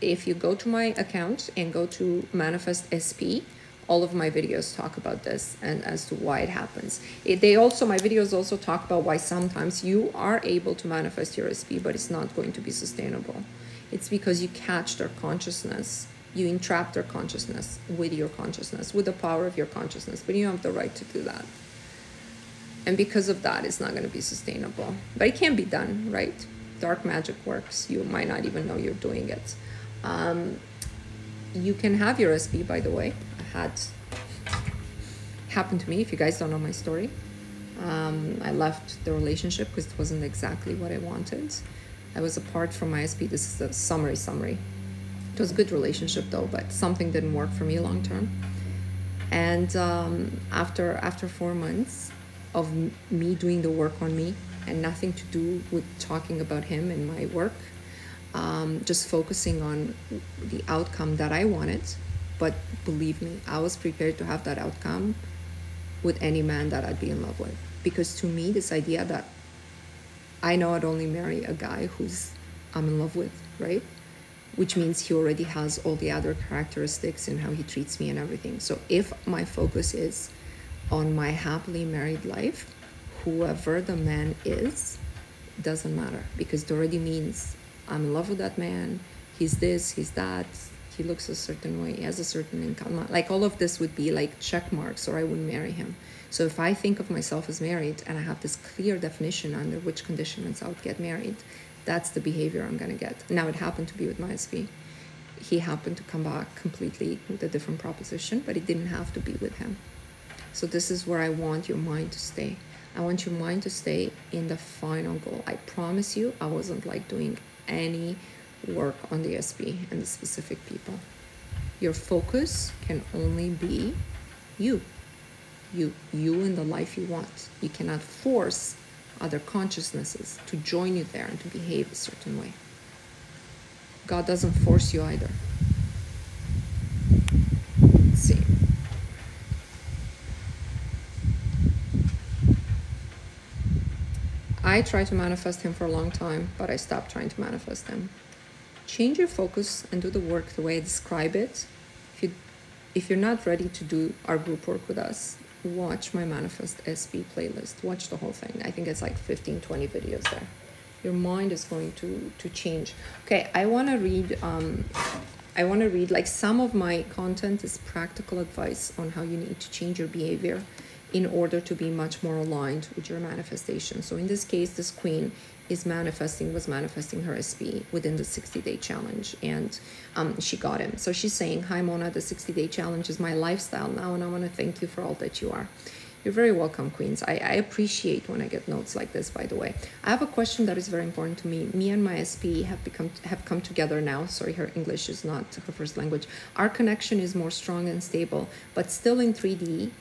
If you go to my account and go to Manifest SP, all of my videos talk about this and as to why it happens. My videos also talk about why sometimes you are able to manifest your SP, but it's not going to be sustainable. It's because you catch their consciousness, you entrap their consciousness with your consciousness, with the power of your consciousness, but you have the right to do that. And because of that, it's not going to be sustainable. But it can be done, right? Dark magic works. You might not even know you're doing it. You can have your SP, by the way. Happened to me. If you guys don't know my story, I left the relationship because it wasn't exactly what I wanted. I was apart from my SP. This is a summary. It was a good relationship though, but something didn't work for me long term. And after 4 months of me doing the work on me and nothing to do with talking about him and my work, just focusing on the outcome that I wanted. But believe me, I was prepared to have that outcome with any man that I'd be in love with. Because to me, this idea that I know I'd only marry a guy who's I'm in love with, right? Which means he already has all the other characteristics and how he treats me and everything. So if my focus is on my happily married life, whoever the man is, doesn't matter. Because it already means I'm in love with that man. He's this, he's that. He looks a certain way, he has a certain income. Like all of this would be like check marks, or I wouldn't marry him. So if I think of myself as married and I have this clear definition under which conditions I would get married, that's the behavior I'm going to get. Now it happened to be with my SP. He happened to come back completely with a different proposition, but it didn't have to be with him. So this is where I want your mind to stay. I want your mind to stay in the final goal. I promise you, I wasn't like doing any work on the SP and the specific people. Your focus can only be you in the life you want. You cannot force other consciousnesses to join you there and to behave a certain way. God doesn't force you either. Let's see. I tried to manifest him for a long time, but I stopped trying to manifest him. Change your focus and do the work the way I describe it. If you're not ready to do our group work with us, watch my Manifest SP playlist. Watch the whole thing. I think it's like 15, 20 videos there. Your mind is going to change. Okay, I want to read like some of my content is practical advice on how you need to change your behavior in order to be much more aligned with your manifestation. So in this case, this queen was manifesting her SP within the 60-day challenge, and she got him. So she's saying, hi Mona, the 60-day challenge is my lifestyle now, and I want to thank you for all that you are. You're very welcome, Queens. I appreciate when I get notes like this, by the way. I have a question that is very important to me. Me and my SP have come together now. Sorry, her English is not her first language. Our connection is more strong and stable, but still in 3D,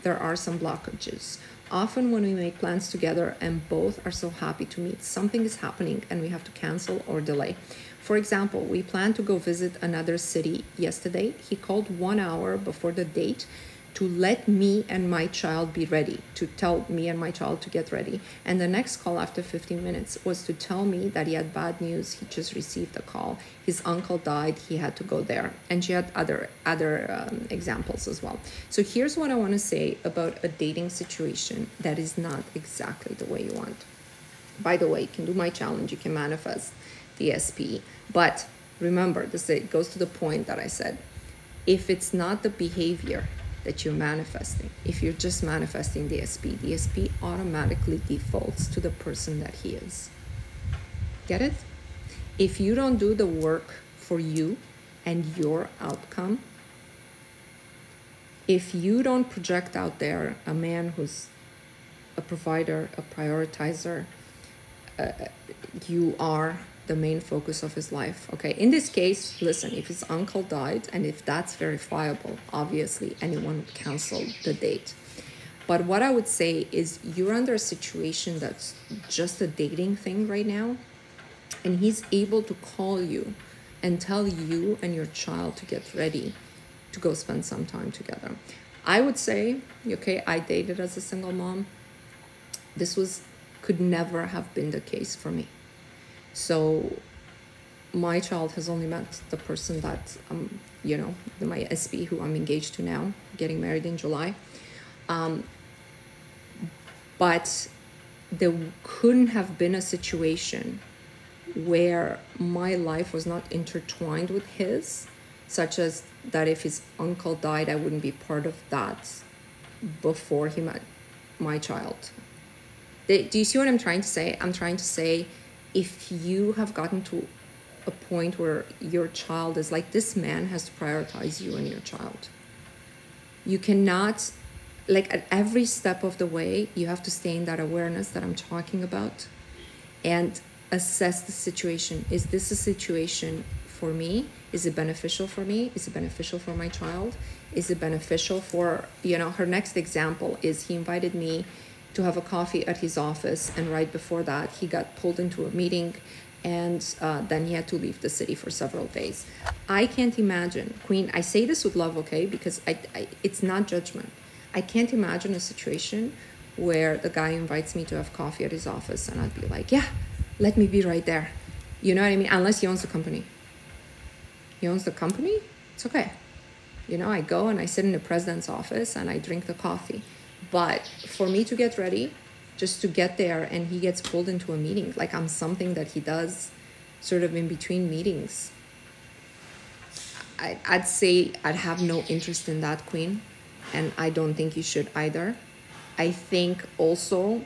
there are some blockages. Often when we make plans together and both are so happy to meet, something is happening and we have to cancel or delay. For example, we planned to go visit another city yesterday. He called 1 hour before the date to let me and my child be ready, to tell me and my child to get ready. And the next call after 15 minutes was to tell me that he had bad news. He just received a call. His uncle died. He had to go there. And she had other examples as well. So here's what I want to say about a dating situation that is not exactly the way you want. By the way, you can do my challenge. You can manifest the SP. But remember, it goes to the point that I said, if it's not the behavior that you're manifesting, if you're just manifesting the SP automatically defaults to the person that he is. Get it? If you don't do the work for you and your outcome, if you don't project out there a man who's a provider, a prioritizer, you are the main focus of his life. Okay, in this case, listen, if his uncle died and if that's verifiable, obviously anyone would cancel the date. But what I would say is you're under a situation that's just a dating thing right now, and he's able to call you and tell you and your child to get ready to go spend some time together. I would say, okay, I dated as a single mom. This could never have been the case for me. So my child has only met the person that, my SP who I'm engaged to now, getting married in July. But there couldn't have been a situation where my life was not intertwined with his, such as that if his uncle died, I wouldn't be part of that before he met my child. Do you see what I'm trying to say? I'm trying to say, if you have gotten to a point where your child is like, this man has to prioritize you and your child. You cannot, like at every step of the way, you have to stay in that awareness that I'm talking about and assess the situation. Is this a situation for me? Is it beneficial for me? Is it beneficial for my child? Is it beneficial for, her next example is he invited me to have a coffee at his office, and right before that he got pulled into a meeting, and then he had to leave the city for several days. I can't imagine, Queen, I say this with love, okay, because it's not judgment. I can't imagine a situation where the guy invites me to have coffee at his office and I'd be like, yeah, let me be right there. You know what I mean? Unless he owns the company. He owns the company? It's okay. I go and I sit in the president's office and I drink the coffee. But for me to get ready, just to get there, and he gets pulled into a meeting, like I'm something that he does sort of in between meetings, I'd say I'd have no interest in that, Queen. And I don't think you should either. I think also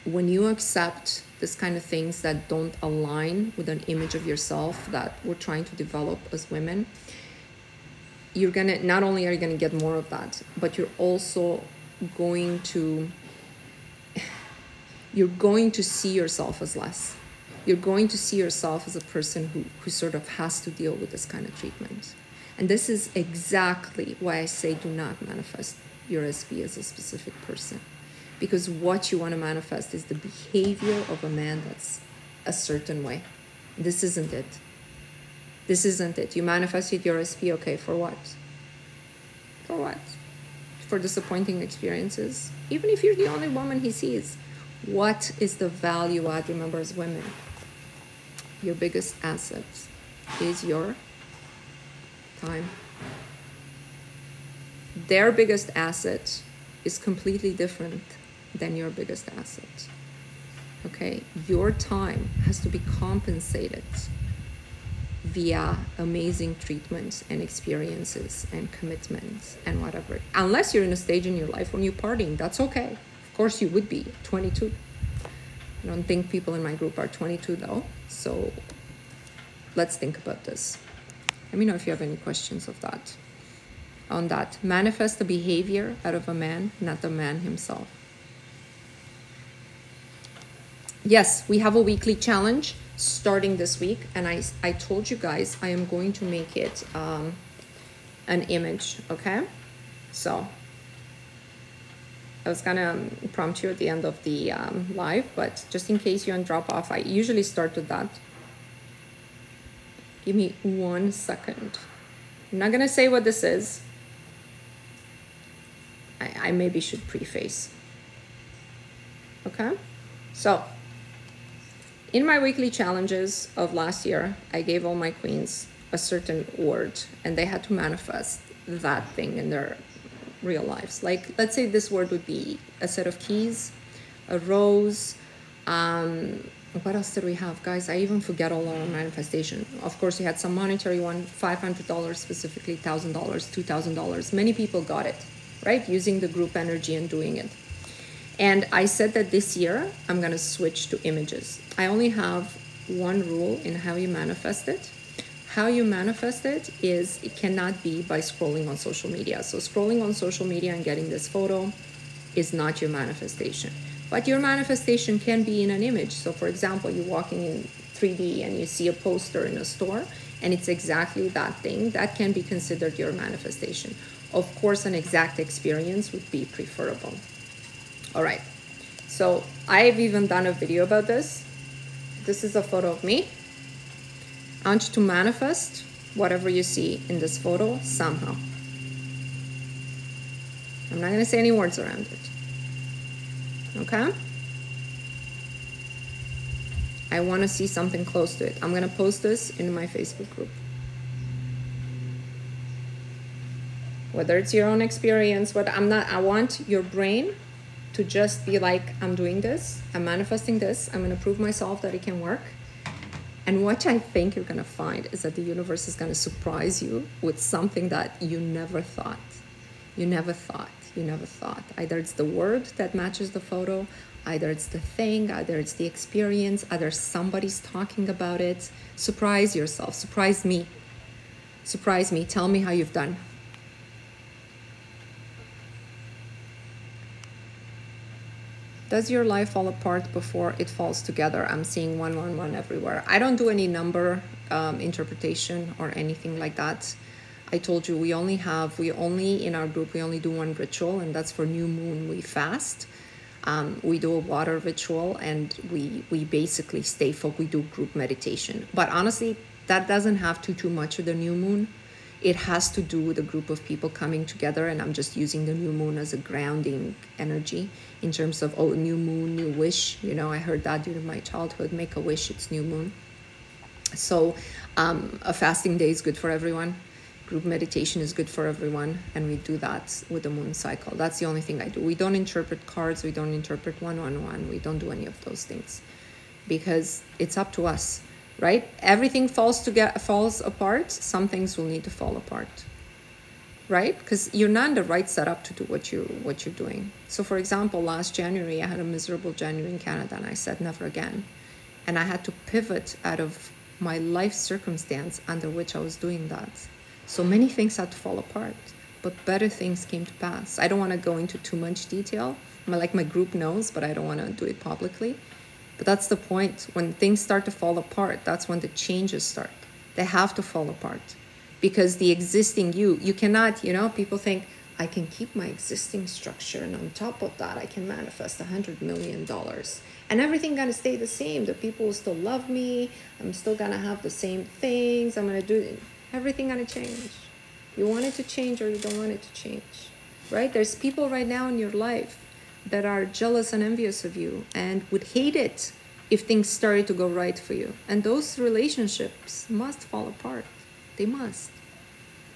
when you accept this kind of things that don't align with an image of yourself that we're trying to develop as women, you're gonna, not only are you gonna get more of that, but you're also going to see yourself as less. You're going to see yourself as a person who sort of has to deal with this kind of treatment. And this is exactly why I say do not manifest your SP as a specific person. Because what you want to manifest is the behavior of a man that's a certain way. This isn't it. This isn't it. You manifested your SP, okay, for what? For what? For disappointing experiences? Even if you're the only woman he sees. What is the value add? Remember, as women, your biggest asset is your time. Their biggest asset is completely different than your biggest asset. Okay? Your time has to be compensated via amazing treatments and experiences and commitments and whatever. Unless you're in a stage in your life when you're partying, that's okay. Of course you would be 22. I don't think people in my group are 22 though. So let's think about this. Let me know if you have any questions of that. On that, manifest the behavior out of a man, not the man himself. Yes, we have a weekly challenge starting this week, and I told you guys I am going to make it an image, okay? So I was gonna prompt you at the end of the live, but just in case you drop off, I usually start with that. Give me 1 second. I'm not gonna say what this is. I maybe should preface. Okay? So, in my weekly challenges of last year, I gave all my queens a certain word, and they had to manifest that thing in their real lives. Like, let's say this word would be a set of keys, a rose. What else did we have, guys? I even forget all our manifestation. Of course, we had some monetary one, $500 specifically, $1,000, $2,000. Many people got it, right? Using the group energy and doing it. And I said that this year, I'm going to switch to images. I only have one rule in how you manifest it. How you manifest it is, it cannot be by scrolling on social media. So scrolling on social media and getting this photo is not your manifestation. But your manifestation can be in an image. So for example, you're walking in 3D and you see a poster in a store, and it's exactly that thing. That can be considered your manifestation. Of course, an exact experience would be preferable. All right, so I've even done a video about this. This is a photo of me. I want you to manifest whatever you see in this photo somehow. I'm not gonna say any words around it. Okay? I wanna see something close to it. I'm gonna post this in my Facebook group. Whether it's your own experience, I want your brain to just be like, I'm doing this, I'm manifesting this, I'm gonna prove myself that it can work. And what I think you're gonna find is that the universe is gonna surprise you with something that you never thought. You never thought. Either it's the word that matches the photo, either it's the thing, either it's the experience, either somebody's talking about it. Surprise yourself, surprise me. Surprise me, tell me how you've done. Does your life fall apart before it falls together? I'm seeing 111 everywhere. I don't do any number interpretation or anything like that. I told you we only in our group, we only do one ritual, and that's for new moon. We fast. We do a water ritual, and we basically stay focused. We do group meditation. But honestly, that doesn't have too much of the new moon. It has to do with a group of people coming together, and I'm just using the new moon as a grounding energy in terms of, oh, new moon, new wish. You know, I heard that during my childhood, make a wish, it's new moon. So a fasting day is good for everyone. Group meditation is good for everyone, and we do that with the moon cycle. That's the only thing I do. We don't interpret cards, we don't interpret 111, we don't do any of those things because it's up to us. Right? Everything falls apart. Some things will need to fall apart. Right? Because you're not in the right setup to do what you're doing. So for example, last January, I had a miserable January in Canada, and I said never again. And I had to pivot out of my life circumstance under which I was doing that. So many things had to fall apart, but better things came to pass. I don't want to go into too much detail. My group knows, but I don't want to do it publicly. But that's the point. When things start to fall apart, that's when the changes start. They have to fall apart. Because the existing you cannot, people think, I can keep my existing structure, and on top of that, I can manifest $100 million. And everything gonna stay the same. The people will still love me. I'm still gonna have the same things. I'm gonna do it. Everything gonna change. You want it to change or you don't want it to change, right? There's people right now in your life that are jealous and envious of you and would hate it if things started to go right for you. And those relationships must fall apart. They must.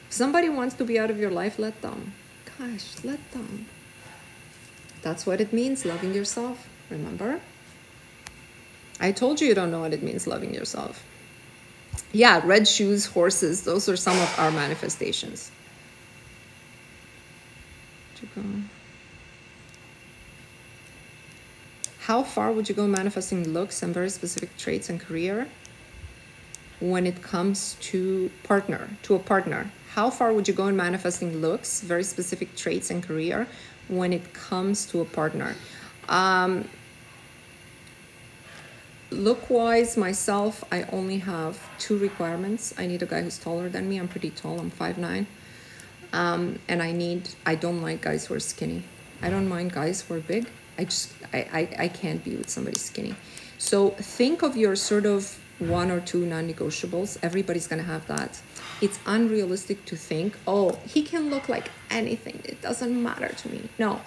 If somebody wants to be out of your life, let them. Gosh, let them. That's what it means, loving yourself. Remember? I told you don't know what it means, loving yourself. Yeah, red shoes, horses, those are some of our manifestations. how far would you go manifesting looks and very specific traits and career when it comes to a partner? How far would you go in manifesting looks, very specific traits and career when it comes to a partner? Look-wise, myself, I only have 2 requirements. I need a guy who's taller than me. I'm pretty tall. I'm 5'9". And I don't like guys who are skinny. I don't mind guys who are big. I can't be with somebody skinny. So think of your sort of 1 or 2 non-negotiables. Everybody's going to have that. It's unrealistic to think, oh, he can look like anything. It doesn't matter to me. No.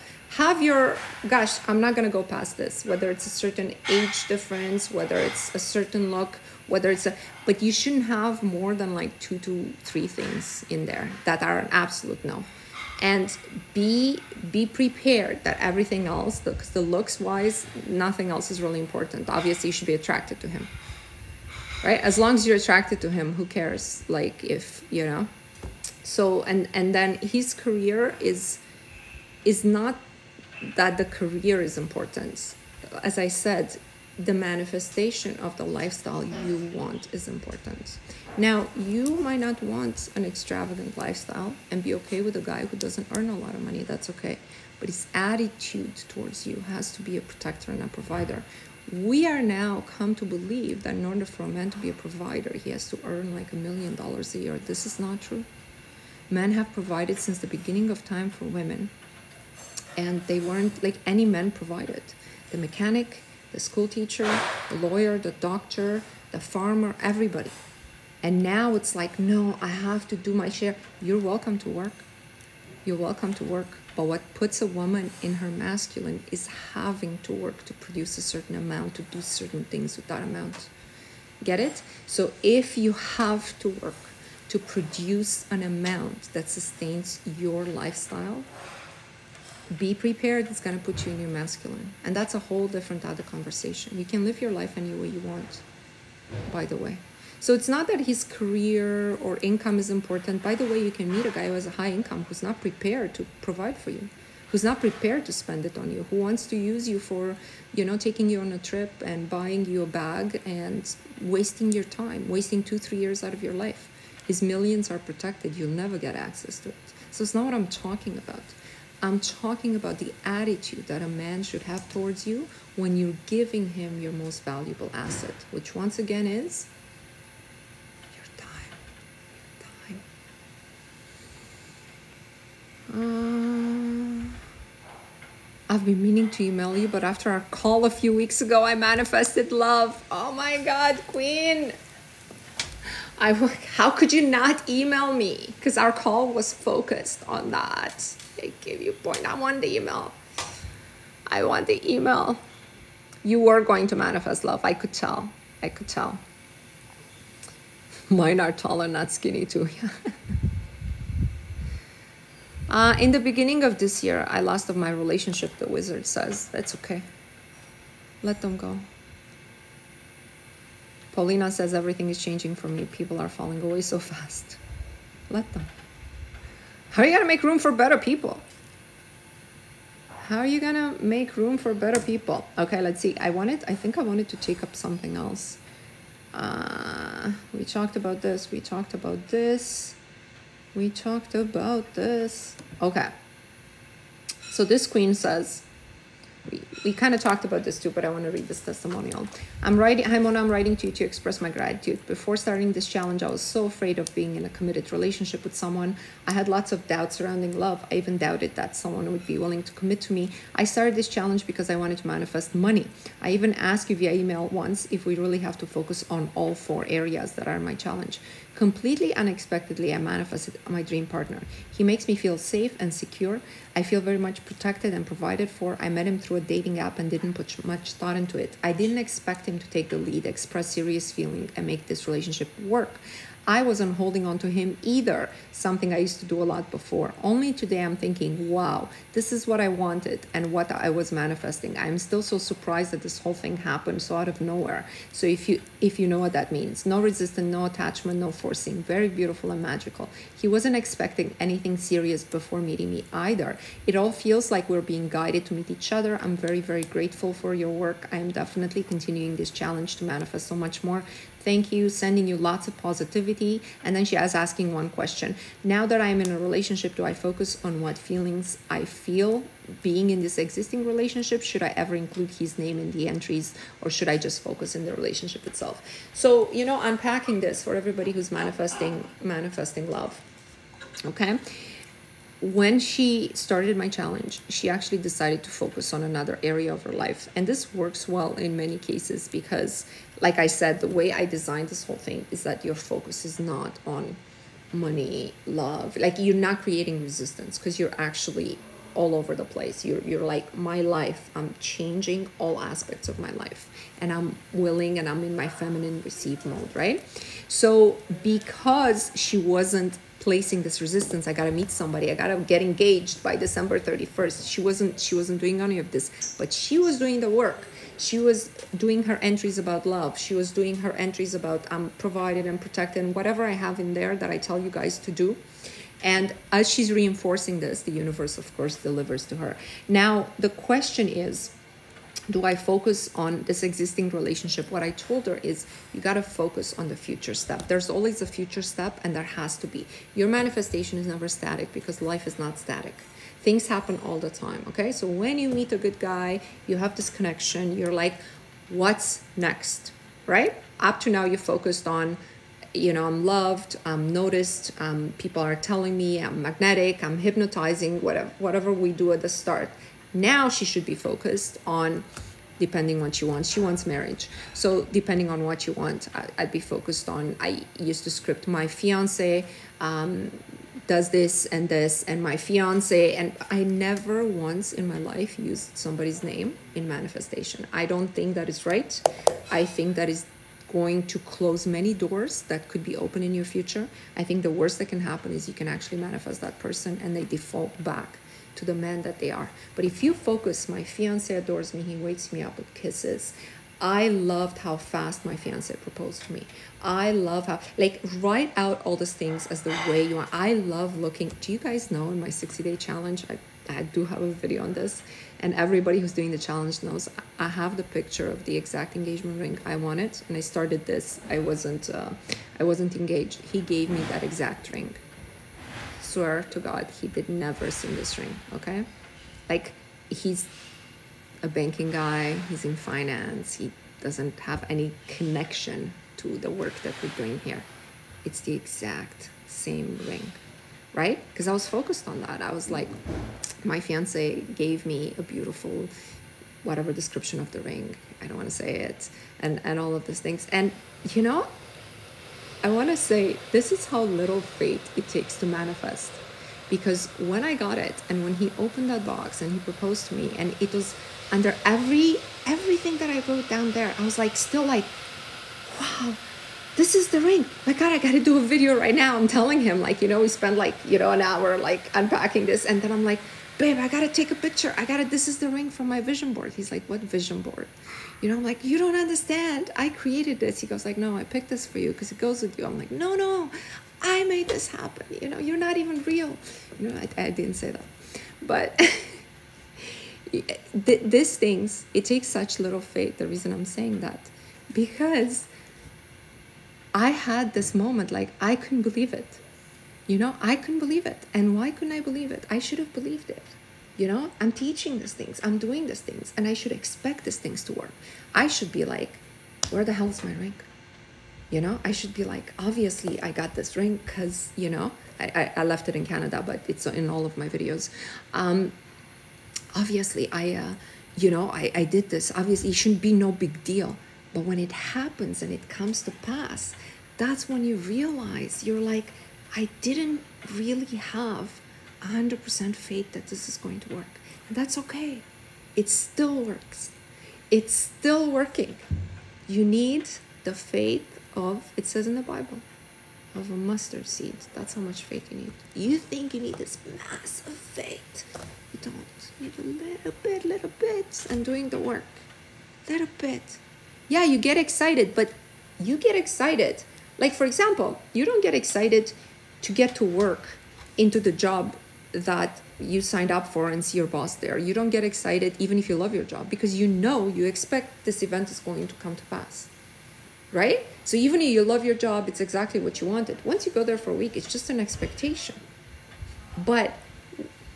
Have your, gosh, I'm not going to go past this, whether it's a certain age difference, whether it's a certain look, but you shouldn't have more than like 2 to 3 things in there that are an absolute no. And be prepared that everything else, because the looks wise, nothing else is really important. Obviously, you should be attracted to him, right? As long as you're attracted to him, who cares? Like if, you know. So, and then his career is not that the career is important. As I said, the manifestation of the lifestyle you want is important. Now, you might not want an extravagant lifestyle and be okay with a guy who doesn't earn a lot of money. That's okay. But his attitude towards you has to be a protector and a provider. We are now come to believe that in order for a man to be a provider, he has to earn like $1 million a year. This is not true. Men have provided since the beginning of time for women. And they weren't like any men provided. The mechanic, the school teacher, the lawyer, the doctor, the farmer, everybody. And now it's like, no, I have to do my share. You're welcome to work. You're welcome to work. But what puts a woman in her masculine is having to work to produce a certain amount, to do certain things with that amount. Get it? So if you have to work to produce an amount that sustains your lifestyle, be prepared. It's going to put you in your masculine. And that's a whole different other conversation. You can live your life any way you want, by the way. So it's not that his career or income is important. By the way, you can meet a guy who has a high income who's not prepared to provide for you, who's not prepared to spend it on you, who wants to use you for, you know, taking you on a trip and buying you a bag and wasting your time, wasting 2-3 years out of your life. His millions are protected. You'll never get access to it. So it's not what I'm talking about. I'm talking about the attitude that a man should have towards you when you're giving him your most valuable asset, which once again is your time. I've been meaning to email you, but after our call a few weeks ago, I manifested love. Oh my God, Queen. How could you not email me? Because our call was focused on that. I gave you a point. I want the email. I want the email. You were going to manifest love. I could tell. Mine are tall and not skinny too. In the beginning of this year, I lost of my relationship, the wizard says. That's okay. Let them go. Paulina says everything is changing for me. People are falling away so fast. Let them. How are you going to make room for better people? How are you going to make room for better people? Okay, let's see. I think I wanted to take up something else. We talked about this. Okay. So this queen says, we kind of talked about this too, but I want to read this testimonial. Hi Mona, I'm writing to you to express my gratitude. Before starting this challenge, I was so afraid of being in a committed relationship with someone. I had lots of doubts surrounding love. I even doubted that someone would be willing to commit to me. I started this challenge because I wanted to manifest money. I even asked you via email once if we really have to focus on all 4 areas that are my challenge. Completely unexpectedly, I manifested my dream partner. He makes me feel safe and secure. I feel very much protected and provided for. I met him through a dating app and didn't put much thought into it. I didn't expect him to take the lead, express serious feeling, and make this relationship work. I wasn't holding on to him either, something I used to do a lot before. Only today I'm thinking, wow, this is what I wanted and what I was manifesting. I'm still so surprised that this whole thing happened so out of nowhere. So if you know what that means, no resistance, no attachment, no forcing, very beautiful and magical. He wasn't expecting anything serious before meeting me either. It all feels like we're being guided to meet each other. I'm very, very grateful for your work. I am definitely continuing this challenge to manifest so much more. Thank you, sending you lots of positivity. And then she was asking one question. Now that I'm in a relationship, do I focus on what feelings I feel being in this existing relationship? Should I ever include his name in the entries, or should I just focus in the relationship itself? So, unpacking this for everybody who's manifesting love. Okay. When she started my challenge, she actually decided to focus on another area of her life. And this works well in many cases because, like I said, the way I designed this whole thing is that your focus is not on money, love. Like, you're not creating resistance because you're actually all over the place. You're like, my life, I'm changing all aspects of my life. And I'm willing, and I'm in my feminine receive mode, right? So because she wasn't placing this resistance, I gotta meet somebody, I gotta get engaged by December 31st. She wasn't doing any of this, but she was doing the work. She was doing her entries about love. She was doing her entries about provided and protected, and whatever I have in there that I tell you guys to do. And as she's reinforcing this, the universe, of course, delivers to her. Now, the question is, do I focus on this existing relationship? What I told her is, you got to focus on the future step. There's always a future step, and there has to be. Your manifestation is never static because life is not static. Things happen all the time, okay? So when you meet a good guy, you have this connection, you're like, what's next, right? Up to now, you focused on, I'm loved, I'm noticed, people are telling me I'm magnetic, I'm hypnotizing, whatever we do at the start. Now she should be focused on, depending on what she wants. She wants marriage. So depending on what you want, I'd be focused on, I used to script my fiance does this, and my fiance, and I never once in my life used somebody's name in manifestation. I don't think that is right. I think that is going to close many doors that could be open in your future. I think the worst that can happen is you can actually manifest that person and they default back to the man that they are. But if you focus, my fiance adores me, he wakes me up with kisses. I loved how fast my fiance proposed to me. I love how, write out all these things as the way you want. I love looking. Do you guys know in my 60-day challenge, I do have a video on this, and everybody who's doing the challenge knows I have the picture of the exact engagement ring I wanted, and I started this. I wasn't engaged. He gave me that exact ring. Swear to God, he did never see this ring. Okay, he's a banking guy. He's in finance. He doesn't have any connection to the work that we're doing here. It's the exact same ring. Right? Because I was focused on that. I was like, my fiance gave me a beautiful, whatever description of the ring. I don't want to say it. And all of these things. And, I want to say this is how little faith it takes to manifest. Because when I got it, and when he opened that box and he proposed to me, and it was under everything that I wrote down there, I was still like, wow, this is the ring. My God, I got to do a video right now. I'm telling him, we spent an hour unpacking this. And then I'm like, babe, I got to take a picture. This is the ring from my vision board. He's like, what vision board? I'm like, you don't understand. I created this. He goes no, I picked this for you because it goes with you. I'm like, no, I made this happen. You're not even real. I didn't say that. But these things, it takes such little faith. The reason I'm saying that, because I had this moment, I couldn't believe it. I couldn't believe it. And why couldn't I believe it? I should have believed it. I'm teaching these things. I'm doing these things. And I should expect these things to work. I should be like, where the hell is my ring? I should be like, obviously I got this ring because, I left it in Canada, but it's in all of my videos. Obviously I did this. Obviously it shouldn't be no big deal. But when it happens and it comes to pass, that's when you realize you're like, I didn't really have 100% faith that this is going to work. And that's okay. It still works. It's still working. You need the faith of, it says in the Bible, of a mustard seed. That's how much faith you need. You think you need this massive faith. You don't. You need a little bit, and doing the work. Little bit. Yeah, you get excited, but you get excited. Like, for example, you don't get excited to get to work into the job that you signed up for and see your boss there. You don't get excited even if you love your job, because you expect this event is going to come to pass, right? So even if you love your job, it's exactly what you wanted. Once you go there for a week, it's just an expectation. But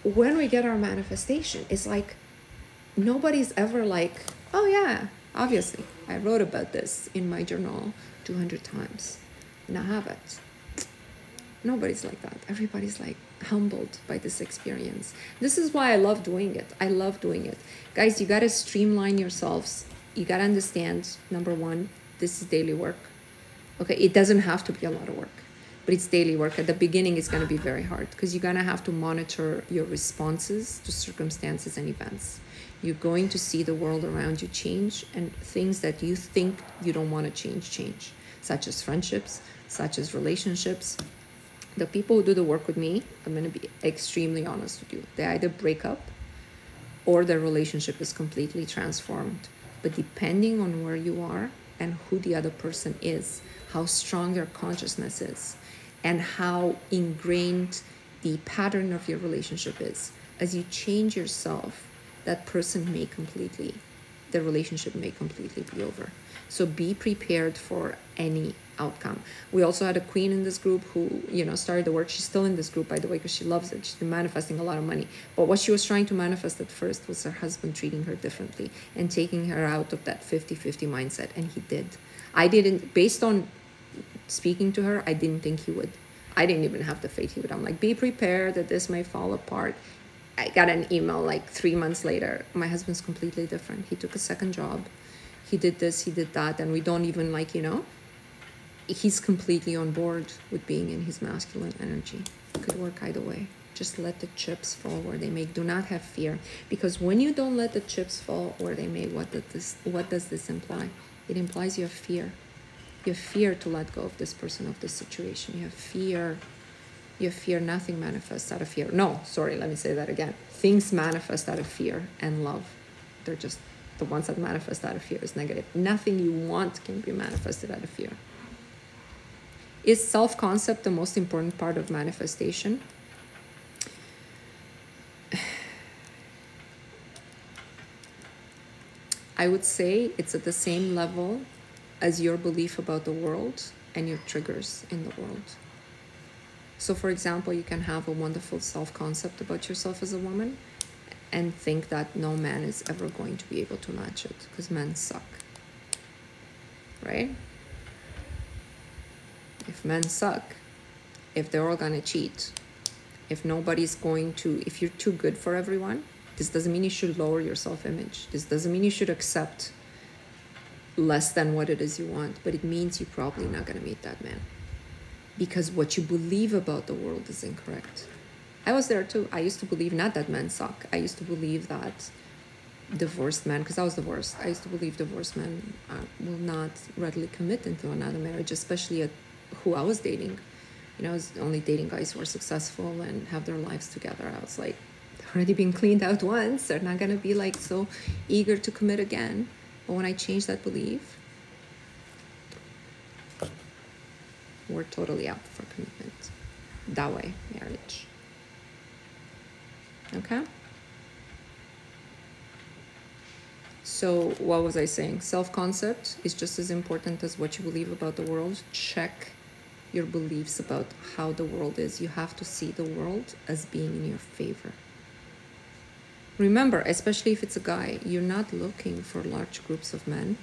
when we get our manifestation, it's like nobody's ever like, oh yeah, obviously, I wrote about this in my journal 200 times. And I have it. Nobody's like that. Everybody's like humbled by this experience. This is why I love doing it. I love doing it. Guys, you got to streamline yourselves. You got to understand, number one, this is daily work. Okay, it doesn't have to be a lot of work, but it's daily work. At the beginning, it's going to be very hard because you're going to have to monitor your responses to circumstances and events. You're going to see the world around you change, and things that you think you don't want to change, such as friendships, such as relationships. The people who do the work with me, I'm going to be extremely honest with you. They either break up or their relationship is completely transformed. But depending on where you are and who the other person is, how strong their consciousness is, and how ingrained the pattern of your relationship is, as you change yourself, that person the relationship may completely be over. So be prepared for any outcome. We also had a queen in this group who, started the work. She's still in this group, by the way, because she loves it. She's been manifesting a lot of money. But what she was trying to manifest at first was her husband treating her differently and taking her out of that 50-50 mindset. And he did. I didn't, based on speaking to her, I didn't think he would. I didn't even have the faith he would. I'm like, be prepared that this may fall apart. I got an email like 3 months later. My husband's completely different. He took a second job. He did this, he did that. And we don't even he's completely on board with being in his masculine energy. It could work either way. Just let the chips fall where they may. Do not have fear. Because when you don't let the chips fall where they may, what does this imply? It implies you have fear. You have fear to let go of this person, of this situation. You have fear. Nothing manifests out of fear. No, sorry, let me say that again. Things manifest out of fear and love. They're just the ones that manifest out of fear is negative. Nothing you want can be manifested out of fear. Is self-concept the most important part of manifestation? I would say it's at the same level as your belief about the world and your triggers in the world. So, for example, you can have a wonderful self-concept about yourself as a woman and think that no man is ever going to be able to match it because men suck, right? If men suck, if they're all gonna cheat, if you're too good for everyone, this doesn't mean you should lower your self-image. This doesn't mean you should accept less than what it is you want, but it means you're probably not gonna meet that man because what you believe about the world is incorrect. I was there too. I used to believe not that men suck. I used to believe that divorced men, because I was divorced, I used to believe divorced men will not readily commit into another marriage, especially at who I was dating. I was only dating guys who are successful and have their lives together. I was like, they've already been cleaned out once. They're not going to be like so eager to commit again. But when I changed that belief, we're totally out for commitment. That way, marriage. Okay? So what was I saying? Self-concept is just as important as what you believe about the world. Check your beliefs about how the world is. You have to see the world as being in your favor. Remember, especially if it's a guy, you're not looking for large groups of men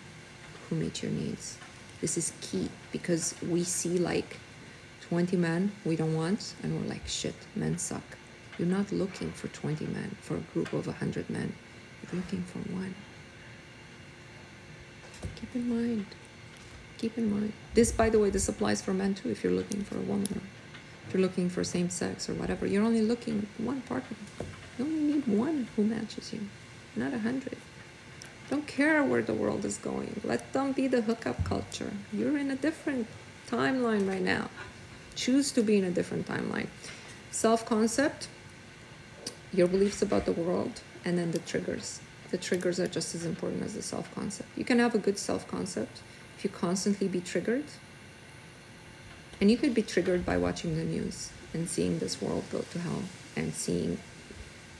who meet your needs. This is key because we see like 20 men we don't want and we're like, shit, men suck. You're not looking for 20 men, for a group of 100 men. You're looking for one. Keep in mind. Keep in mind. This, by the way, this applies for men too. If you're looking for a woman, if you're looking for same sex or whatever, you're only looking at one partner. You only need one who matches you, not 100. Don't care where the world is going. Let them be the hookup culture. You're in a different timeline right now. Choose to be in a different timeline. Self-concept, your beliefs about the world, and then the triggers. The triggers are just as important as the self-concept. You can have a good self-concept if you constantly be triggered. And you could be triggered by watching the news and seeing this world go to hell and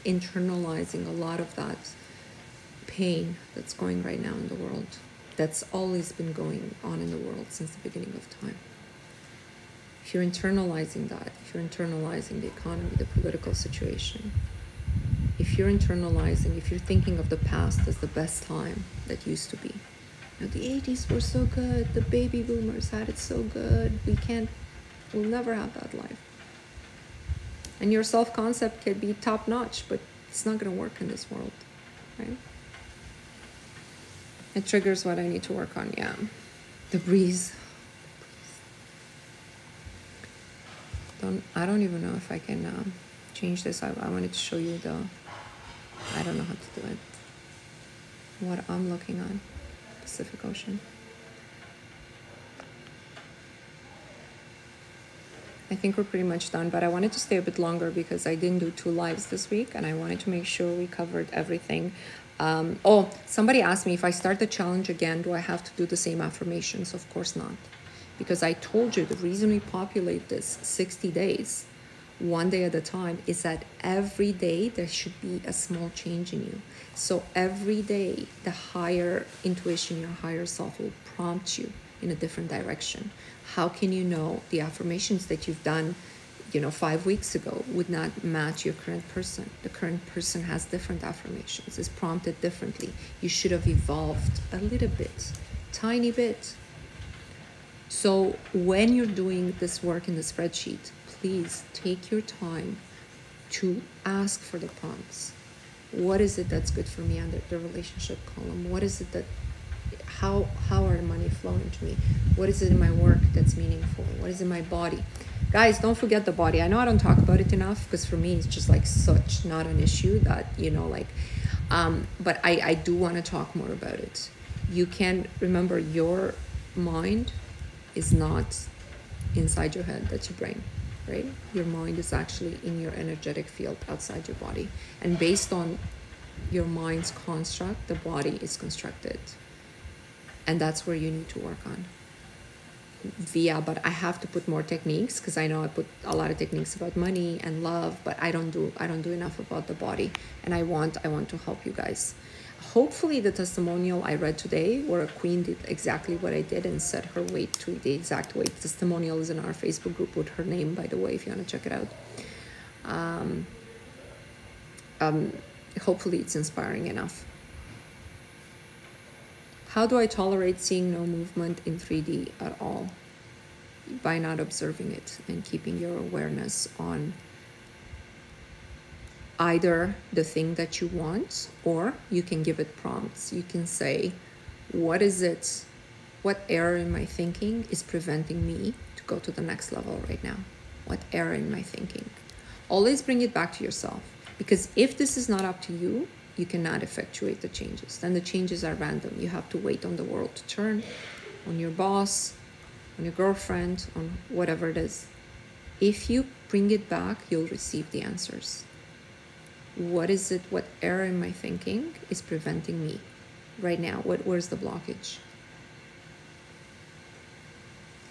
internalizing a lot of that pain that's going right now in the world, that's always been going on in the world since the beginning of time. If you're internalizing that, if you're internalizing the economy, the political situation, if you're internalizing, if you're thinking of the past as the best time that used to be, you know, the 80s were so good, the baby boomers had it so good, we'll never have that life. And your self-concept can be top-notch, but it's not going to work in this world, right? It triggers what I need to work on, yeah. The breeze. I don't even know if I can change this. I wanted to show you I don't know how to do it. What I'm looking on, Pacific Ocean. I think we're pretty much done, but I wanted to stay a bit longer because I didn't do 2 lives this week and I wanted to make sure we covered everything. Somebody asked me if I start the challenge again, do I have to do the same affirmations? Of course not. Because I told you the reason we populate this 60 days, 1 day at a time, is that every day there should be a small change in you. So every day the higher intuition, your higher self will prompt you in a different direction. How can you know the affirmations that you've done 5 weeks ago would not match your current person? The current person has different affirmations, is prompted differently. You should have evolved a little bit, tiny bit. So when you're doing this work in the spreadsheet, please take your time to ask for the prompts. What is it that's good for me under the relationship column? What is it that, how are money flowing to me? What is it in my work that's meaningful? What is in my body? Guys, don't forget the body. I know I don't talk about it enough because for me it's just like such not an issue that, but I do want to talk more about it. You can remember your mind is not inside your head, that's your brain, right? Your mind is actually in your energetic field outside your body. And based on your mind's construct, the body is constructed. And that's where you need to work on. But I have to put more techniques because I know I put a lot of techniques about money and love, but I don't do enough about the body. And I want to help you guys. Hopefully the testimonial I read today, where a queen did exactly what I did and set her weight to the exact weight. Testimonial is in our Facebook group with her name, by the way, if you want to check it out. Hopefully it's inspiring enough. How do I tolerate seeing no movement in 3D at all? By not observing it and keeping your awareness on either the thing that you want, or you can give it prompts. You can say, what error in my thinking is preventing me to go to the next level right now? What error in my thinking? Always bring it back to yourself, because if this is not up to you, you cannot effectuate the changes. Then the changes are random. You have to wait on the world to turn, on your boss, on your girlfriend, on whatever it is. If you bring it back, you'll receive the answers. What error in my thinking is preventing me right now? Where's the blockage?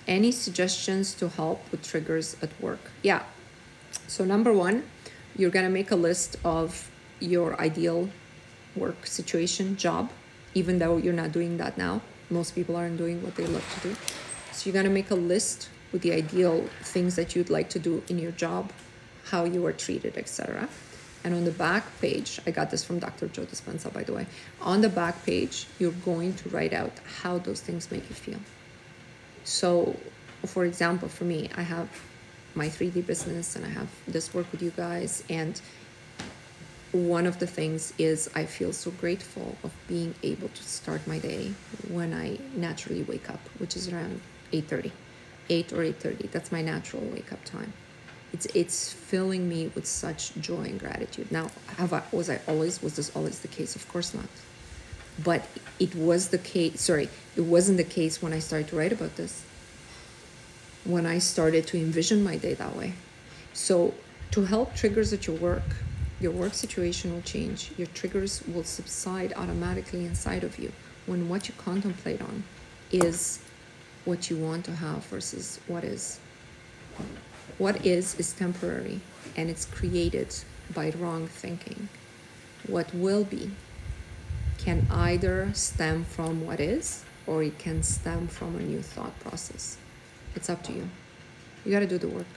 Any suggestions to help with triggers at work? Yeah. So number 1, you're going to make a list of your ideal work situation, job, even though you're not doing that now. Most people aren't doing what they love to do. So you're going to make a list with the ideal things that you'd like to do in your job, how you are treated, etc. And on the back page, I got this from Dr. Joe Dispenza, by the way. On the back page, you're going to write out how those things make you feel. So, for example, for me, I have my 3D business and I have this work with you guys, and one of the things is I feel so grateful of being able to start my day when I naturally wake up, which is around 8:30, 8 or 8:30. That's my natural wake up time. It's filling me with such joy and gratitude. Now, was this always the case? Of course not. But it was the case. Sorry, it wasn't the case when I started to write about this. when I started to envision my day that way. So to help triggers at your work situation will change. Your triggers will subside automatically inside of you when what you contemplate on is what you want to have versus what is. What is temporary, and it's created by wrong thinking. What will be can either stem from what is, or it can stem from a new thought process. It's up to you. You got to do the work.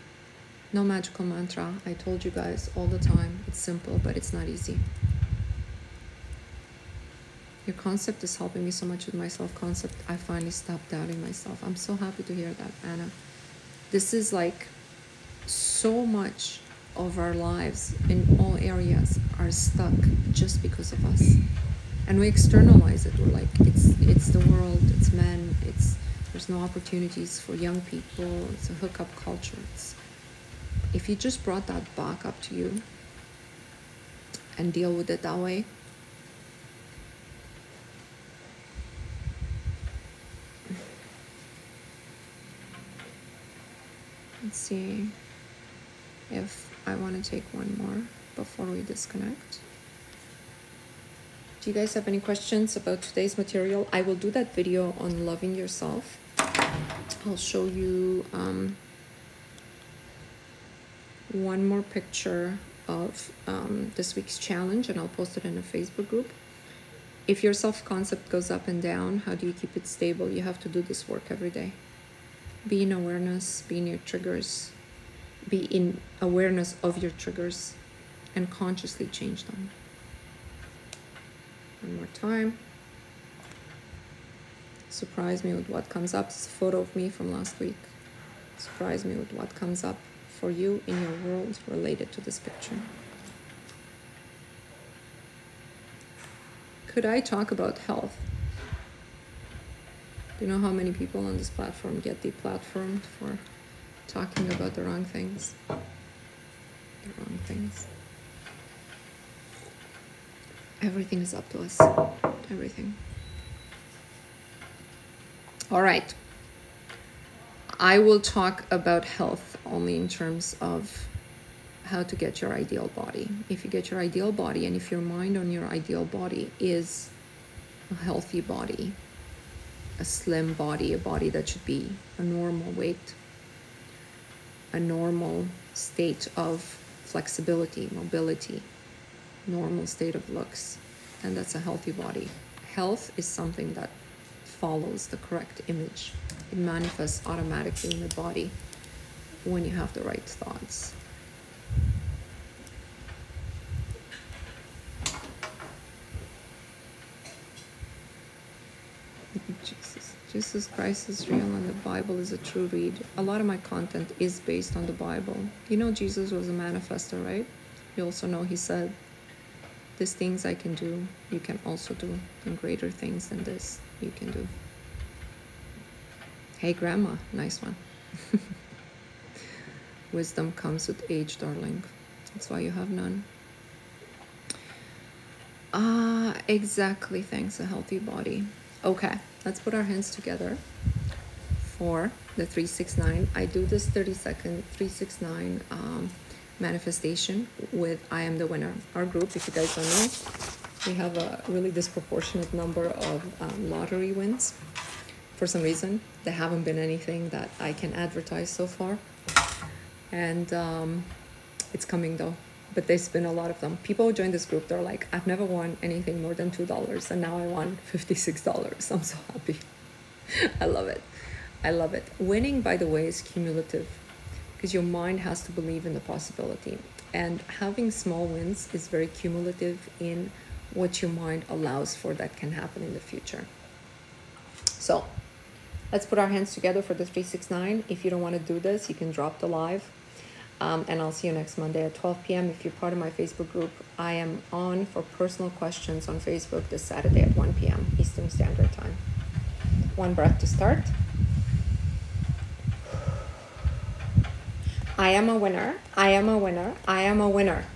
No magical mantra. I told you guys all the time. It's simple, but it's not easy. Your concept is helping me so much with my self-concept. I finally stopped doubting myself. I'm so happy to hear that, Anna. This is like so much of our lives in all areas are stuck just because of us. And we externalize it. We're like, it's the world, it's men, there's no opportunities for young people, it's a hookup culture. If you just brought that back up to you and deal with it that way, let's see if I want to take one more before we disconnect. Do you guys have any questions about today's material? I will do that video on loving yourself. I'll show you one more picture of this week's challenge, and I'll post it in a Facebook group. If your self-concept goes up and down, how do you keep it stable? You have to do this work every day. Be in awareness, be in your triggers, be in awareness of your triggers, and consciously change them. One more time. Surprise me with what comes up. It's a photo of me from last week. Surprise me with what comes up for you in your world related to this picture. Could I talk about health? Do you know how many people on this platform get deplatformed for talking about the wrong things? The wrong things. Everything is up to us. Everything. All right. I will talk about health only in terms of how to get your ideal body. If you get your ideal body, and if your mind on your ideal body is a healthy body, a slim body, a body that should be a normal weight, a normal state of flexibility, mobility, normal state of looks, and that's a healthy body. Health is something that follows the correct image. It manifests automatically in the body when you have the right thoughts. Jesus Christ is real and the Bible is a true read. A lot of my content is based on the Bible. You know Jesus was a manifestor, right? You also know he said, these things I can do, you can also do, and greater things than this you can do. Hey grandma, nice one. Wisdom comes with age, darling. That's why you have none. Exactly, thanks, a healthy body. Okay, let's put our hands together for the 369. I do this 30-second 369 manifestation with I Am the Winner. Our group, if you guys don't know, we have a really disproportionate number of lottery wins. For some reason, there haven't been anything that I can advertise so far. And it's coming though. But there's been a lot of them. People who join this group, they're like, I've never won anything more than $2, and now I won $56. I'm so happy. I love it. I love it. Winning, by the way, is cumulative because your mind has to believe in the possibility. And having small wins is very cumulative in what your mind allows for that can happen in the future. So let's put our hands together for the 369. If you don't want to do this, you can drop the live. And I'll see you next Monday at 12 p.m. If you're part of my Facebook group, I am on for personal questions on Facebook this Saturday at 1 p.m. Eastern Standard Time. One breath to start. I am a winner. I am a winner. I am a winner.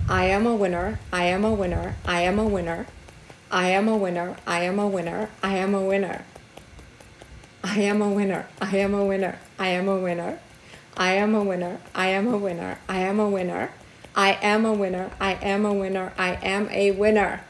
I am a winner. I am a winner. I am a winner. I am a winner. I am a winner. I am a winner. I am a winner. I am a winner. I am a winner. I am a winner. I am a winner. I am a winner. I am a winner. I am a winner. I am a winner.